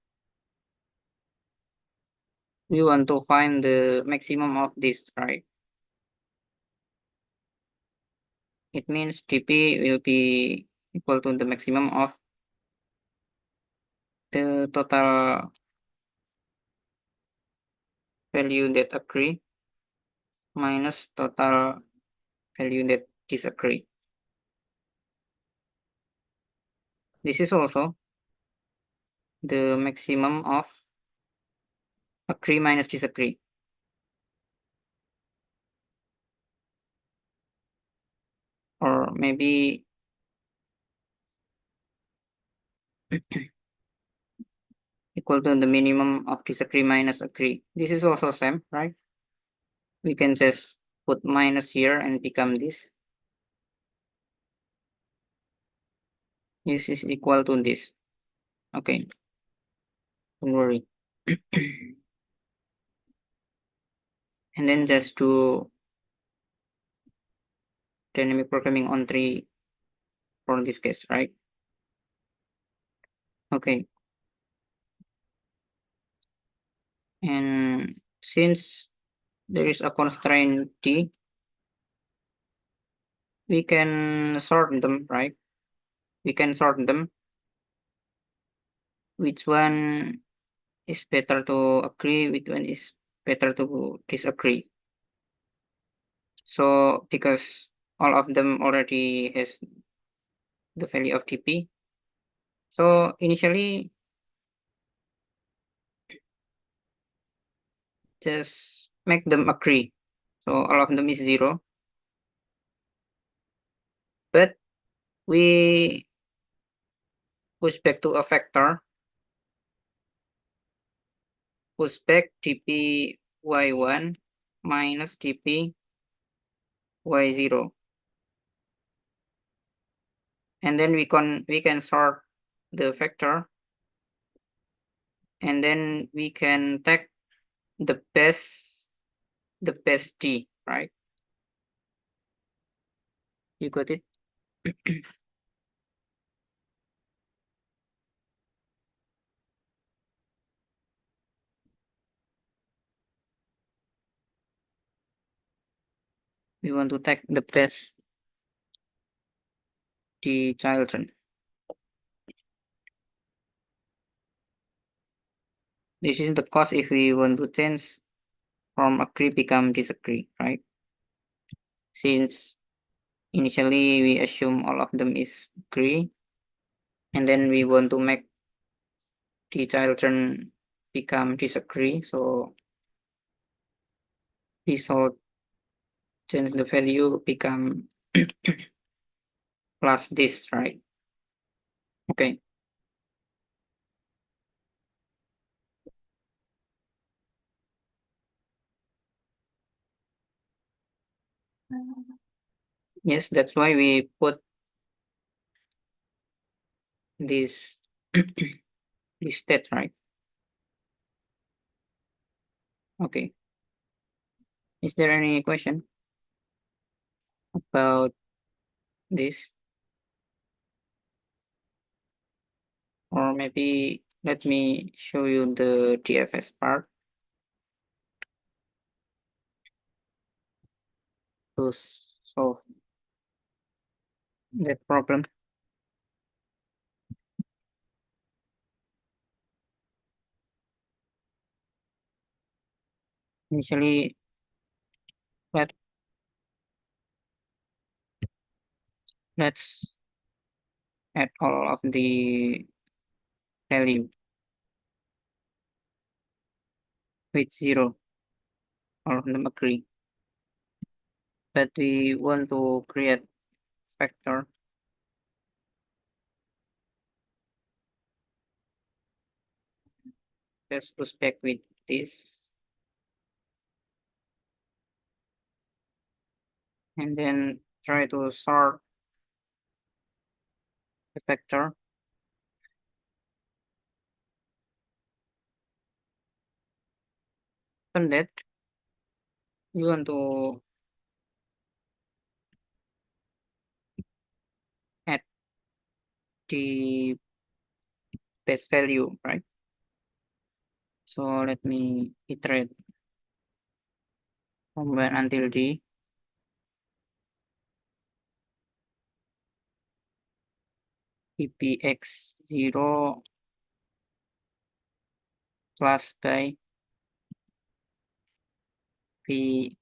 we want to find the maximum of this, right? It means dp will be equal to the maximum of the total value that agree minus total value that disagree. This is also the maximum of agree minus disagree. Or maybe equal to the minimum of disagree minus agree. This is also same, right? We can just put minus here and become this. This is equal to this. Okay, don't worry. And then just do dynamic programming on 3 for this case, right? Okay. And since there is a constraint t, we can sort them, right? We can sort them. Which one is better to agree, which one is better to disagree. So because all of them already has the value of dp, so initially just make them agree. So all of them is 0, but we push back to a vector, push back dp y1 minus dp y0, and then we can sort the vector, and then we can take the best t, right? You got it? We want to take the best t children. This is the cause if we want to change from agree become disagree, right? Since initially we assume all of them is agree, and then we want to make the children become disagree, so result change the value become plus this, right? Okay. Yes, that's why we put this this state, right? Okay. Is there any question about this? Or maybe let me show you the TFS part to solve that problem. initially let let's add all of the value with 0, all of them agree. But we want to create factor. Let's push back with this, and then try to sort the factor. From that, we want to add the base value, right? So let me iterate from 1 until d. Ppx0 plus by p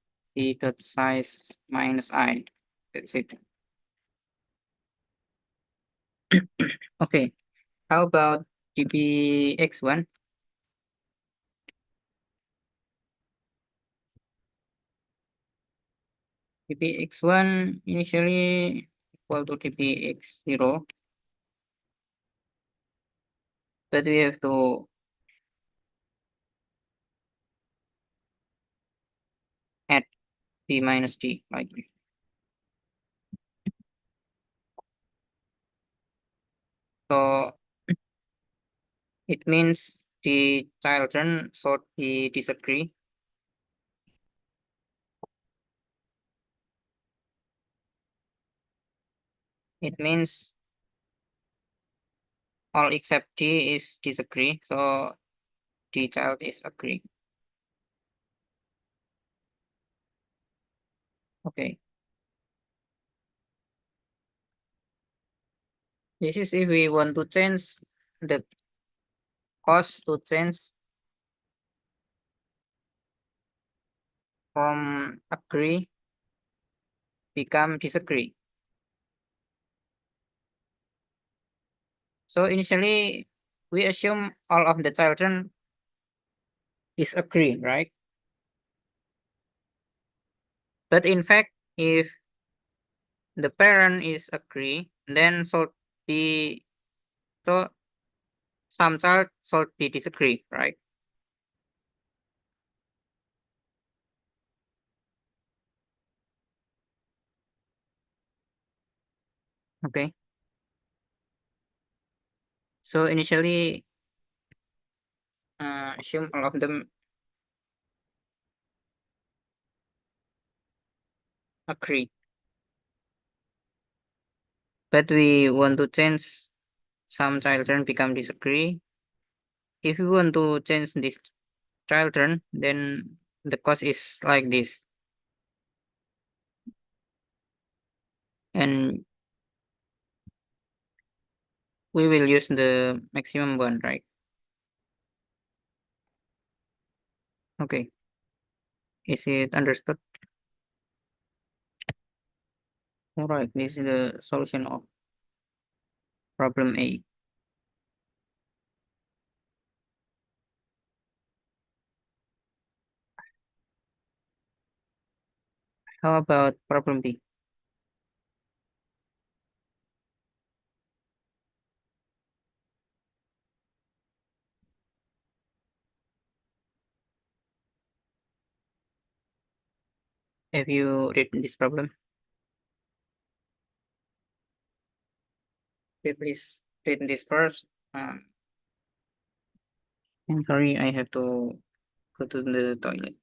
dot size minus I. That's it. Okay, how about gpx1? gpx1 initially equal to gpx0, but we have to add p minus d like this. So it means the children should be disagree. It means all except d is disagree, so the child is agree. Okay. This is if we want to change the cost to change from agree become disagree. So initially we assume all of the children is agree, right? But in fact, if the parent is agree, then should be so some child should be disagree, right? Okay. So initially assume all of them agree. But we want to change some children become disagree. If we want to change this children, then the cost is like this. And we will use the maximum one, right? Okay. Is it understood? All right. This is the solution of problem A. How about problem B? Have you read this problem? Okay, please read this first. I'm sorry, I have to go to the toilet.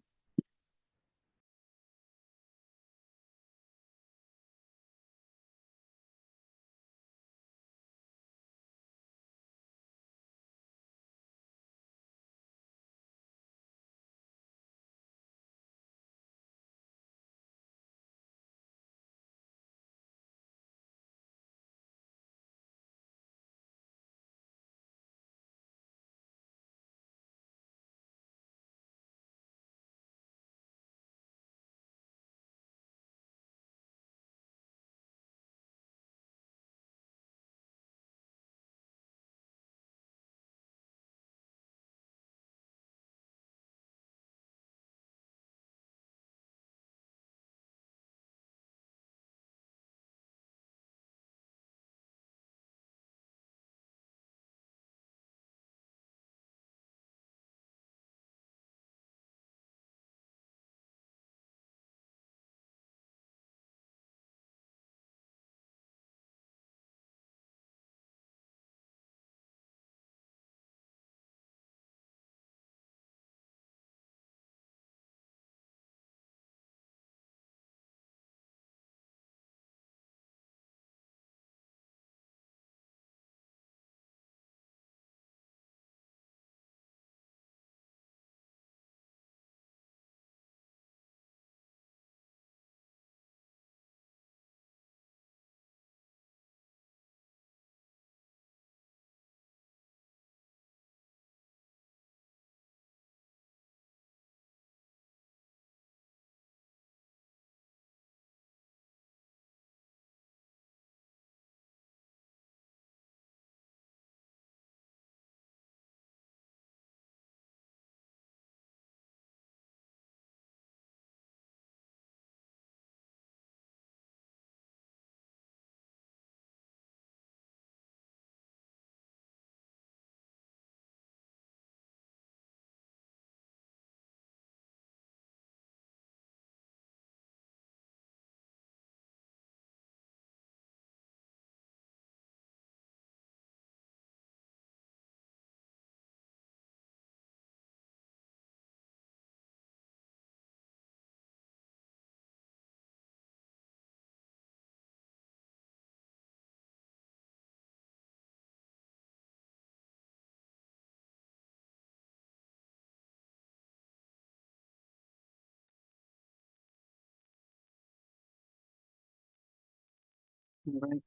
Right.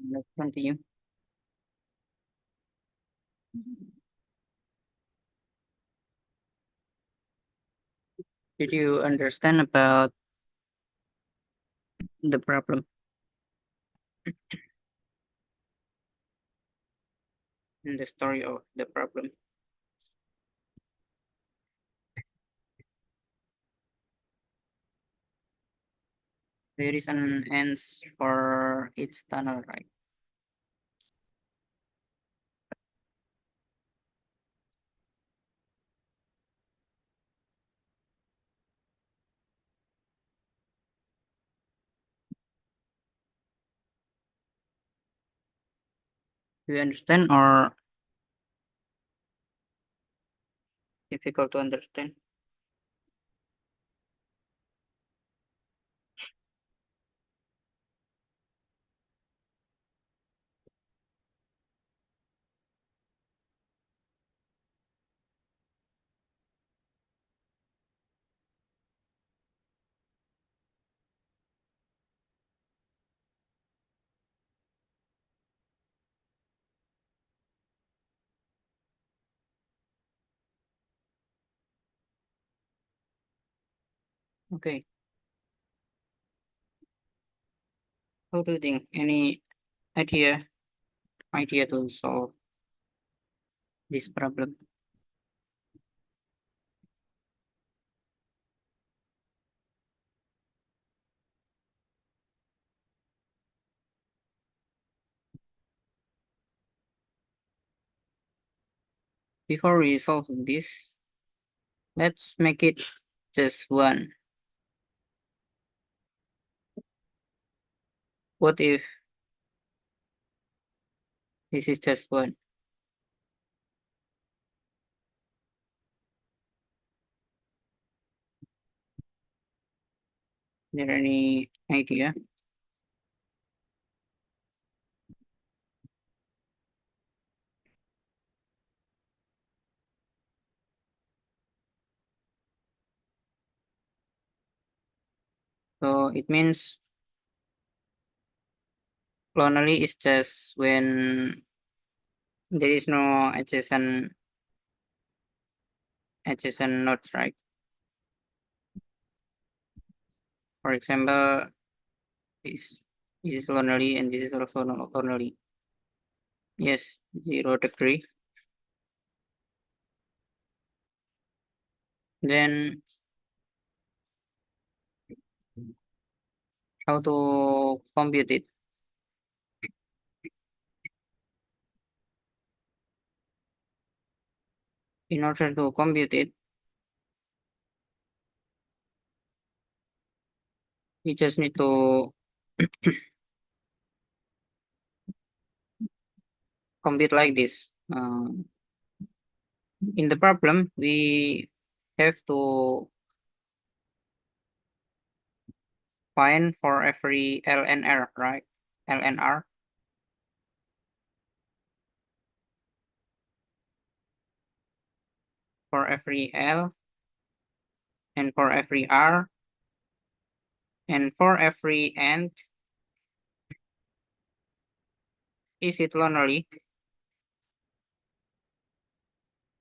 Let's continue. Did you understand about the problem and the story of the problem? There is an end for its tunnel, right? Do you understand or difficult to understand? Okay. How do you think? Any idea to solve this problem? Before we solve this, let's make it just one. What if this is just one? There any idea? So it means lonely is just when there is no adjacent nodes, right? For example, this this is lonely and this is also lonely. Yes, 0 degree. Then how to compute it? In order to compute it, you just need to compute like this. In the problem, we have to find for every LNR, right? LNR for every L and for every R and for every N. Is it lonely?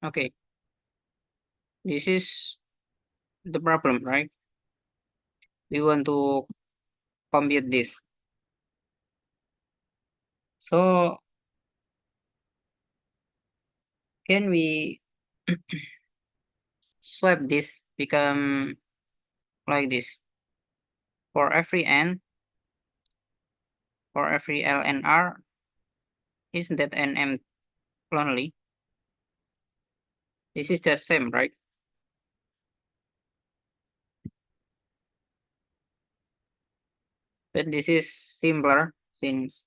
Okay, this is the problem, right? We want to compute this. So can we swap this become like this? For every N, for every L and R, isn't that an M lonely? This is just same, right? But this is simpler since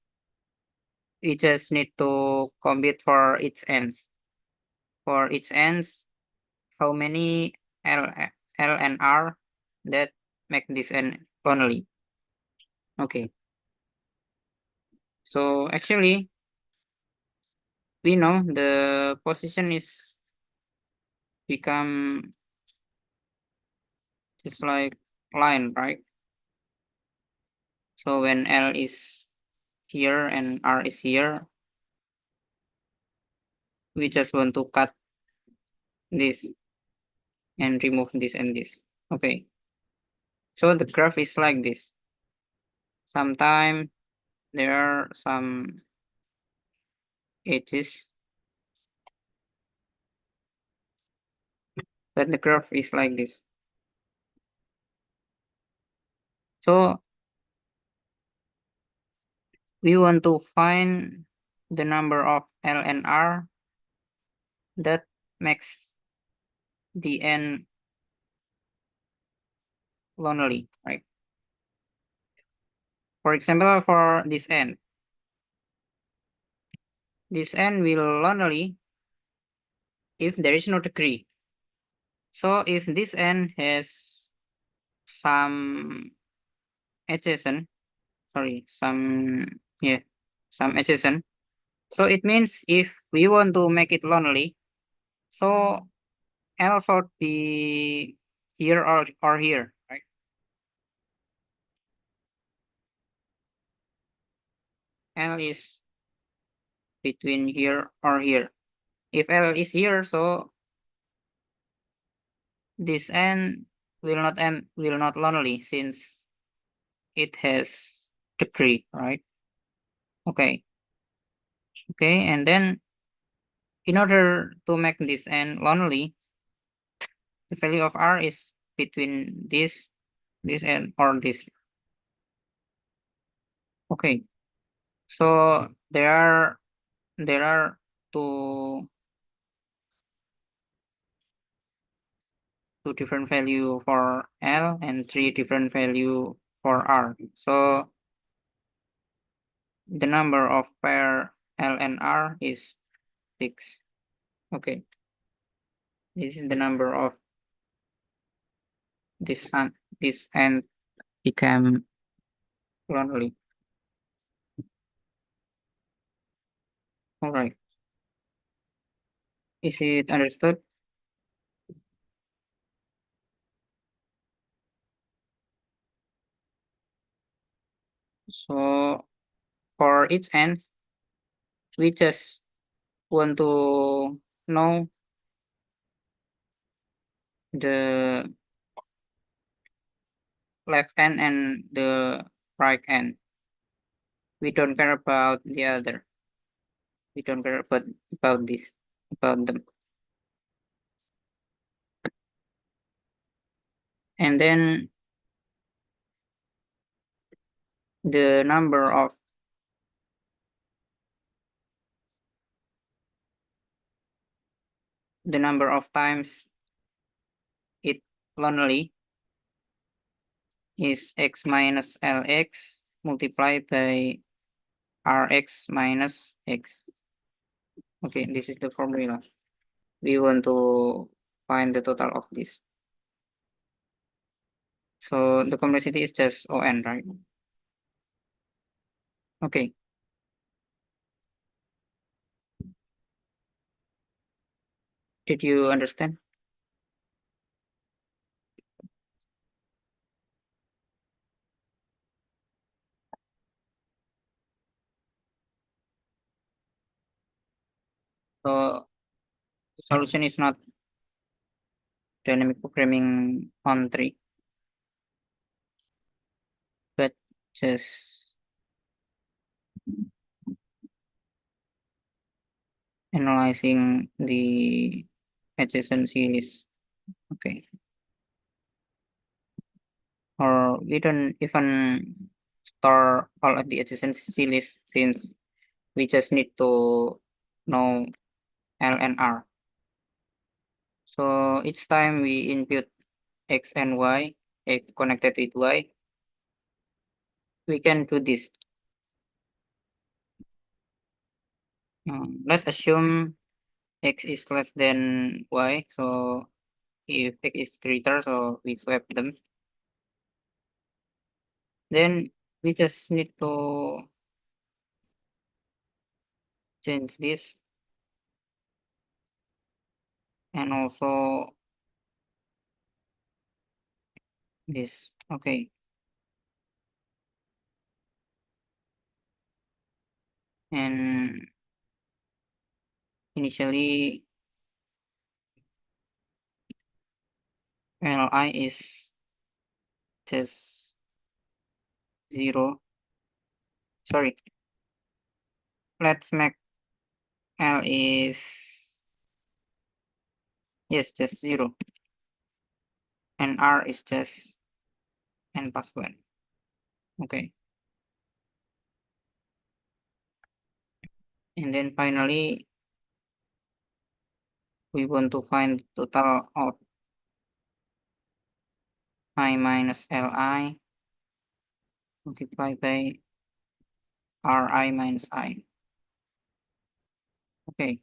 we just need to compute for its ends. For its ends, how many L, L and R that make this N lonely? Okay, so actually we know the position is become just like line, right? So when L is here and R is here. We just want to cut this and remove this and this. Okay. So the graph is like this. Sometimes there are some edges, but the graph is like this. So we want to find the number of L and R that makes the n lonely, right? For example, for this n will lonely if there is no degree. So if this n has some adjacent, some adjacent. So it means if we want to make it lonely, so L should be here or here, right? L is between here or here. If L is here, so this n will not lonely since it has degree, right? Okay. Okay, and then in order to make this n lonely, the value of R is between this and or this. Okay. So there are two different value for L and three different value for R. So the number of pair L and R is 6. Okay. This is the number of this and become lonely. All right. Is it understood? So for each end, we just want to know the left end and the right end. We don't care about the other. We don't care about this, about them. And then the number of times it lonely is x minus lx multiplied by rx minus x. Okay, this is the formula. We want to find the total of this. So the complexity is just On, right? Okay. Did you understand? So the solution is not dynamic programming on 3, but just analyzing the adjacency list. Okay. Or we don't even store all of the adjacency list since we just need to know L and R. So each time we input X and Y, X connected with Y, we can do this. Let's assume X is less than Y. So if X is greater, so we swap them. Then we just need to change this and also this. Okay. and initially Li is just 0. Sorry, let's make L is, yes, just 0, and R is just n plus 1. Okay, and then finally we want to find total of I minus Li multiplied by Ri minus I. Okay,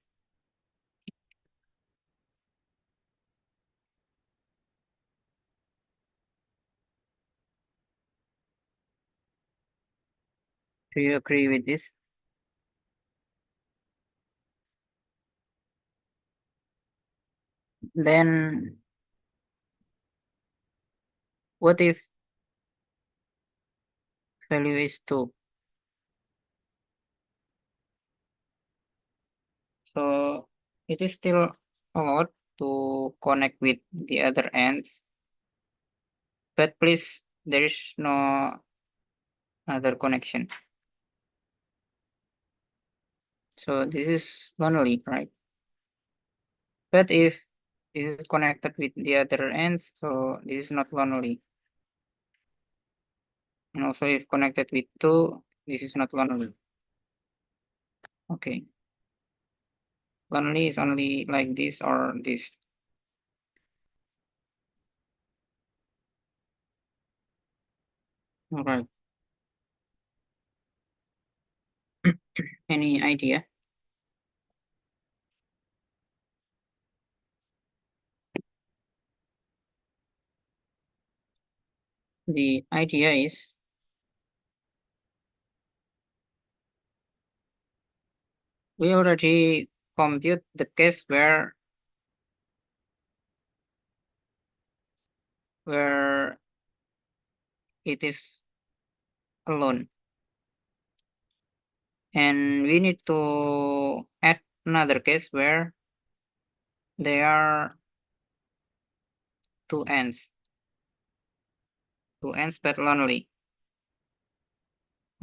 do you agree with this? Then what if value is 2? So it is still allowed to connect with the other ends, but please, there is no other connection. So this is lonely, right? But if this is connected with the other ends, so this is not lonely. And also if connected with 2, this is not lonely. Okay. Lonely is only like this or this. All right. Any idea? The idea is we already compute the case where it is alone, and we need to add another case where there are two ends but lonely.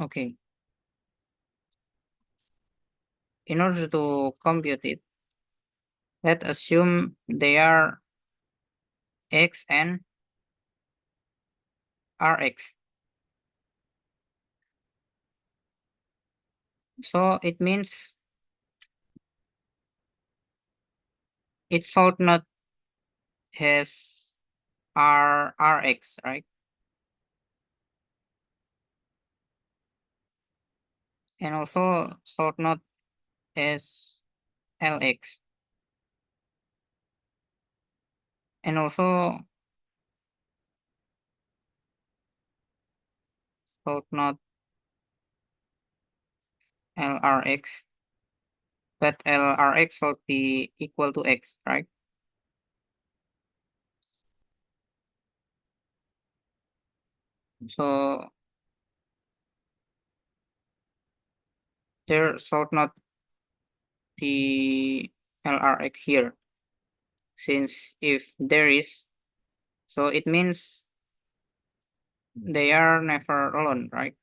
Okay. In order to compute it, let's assume they are x and rx. So it means its salt node has rx, right? And also salt node has lx. And also salt node lrx. But lrx should be equal to x, right? So there should not be lrx here, since if there is, so it means they are never alone, right?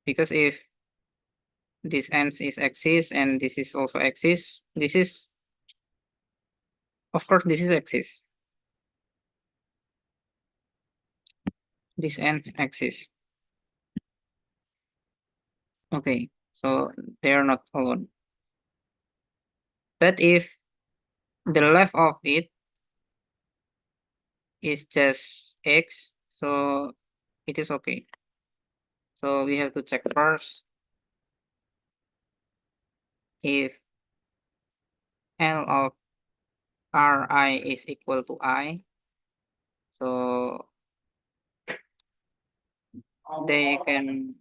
Because if this ends is axis and this is also axis, this is, of course, this is axis. This ends axis. Okay, so they are not alone. But if the left of it is just x, so it is okay. So we have to check first if L of Ri is equal to I. So they can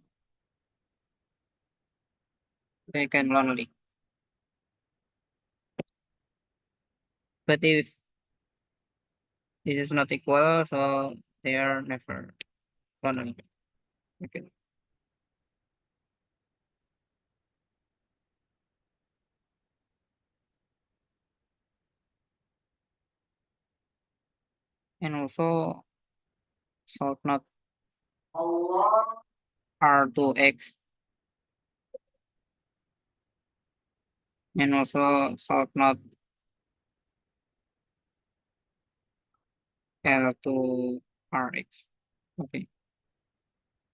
lonely. But if this is not equal, so they are never lonely. Okay. and also salt node R2X, and also salt node L2RX. Okay,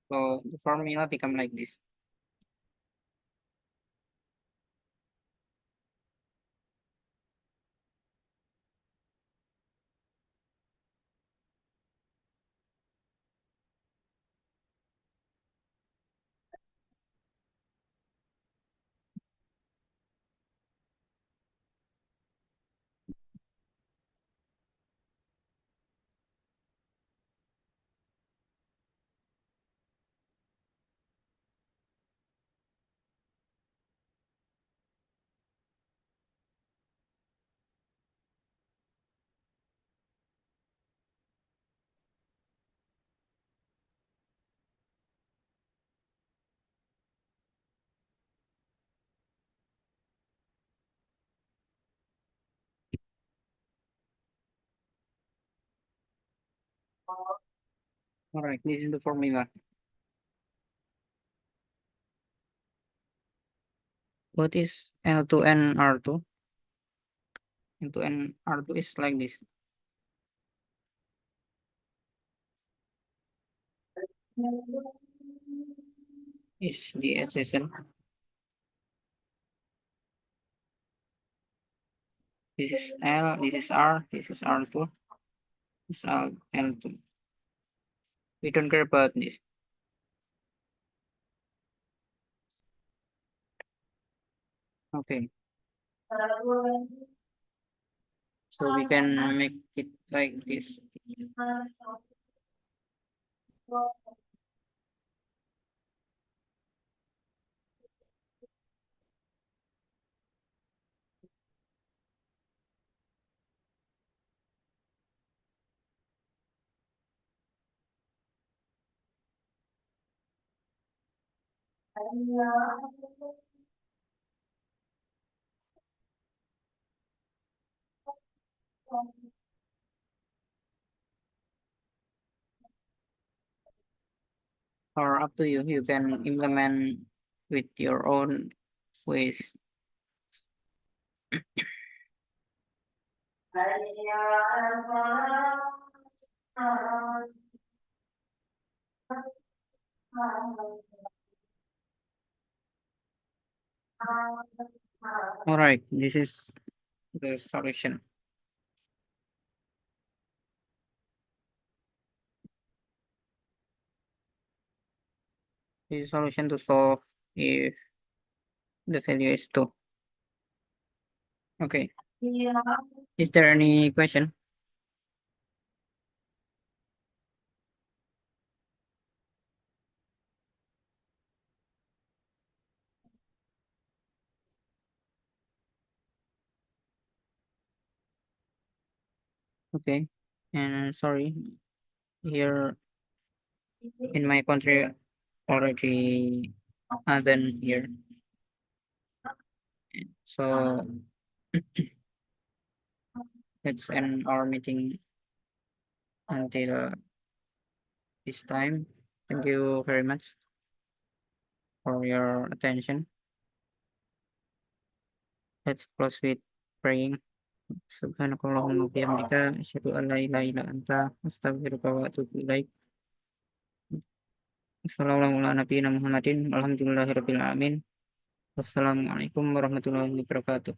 so the formula become like this. All right, this is the formula. What is L2N R2? L2N R2 is like this. Is the adjacent. This is L, this is R, this is R2, this is L2. We don't care about this. Okay, so we can make it like this. Or up to you, you can implement with your own ways. All right, this is the solution. This is solution to solve if the value is 2. Okay. Is there any question? Okay. And sorry, here in my country already done here. So let's end our meeting until this time. Thank you very much for your attention. Let's close with praying. Subhanakallahumma wa bihamdika asyhadu an la ilaha illa anta astaghfiruka wa atubu ilaik. Wassalamualaikum warahmatullahi wabarakatuh.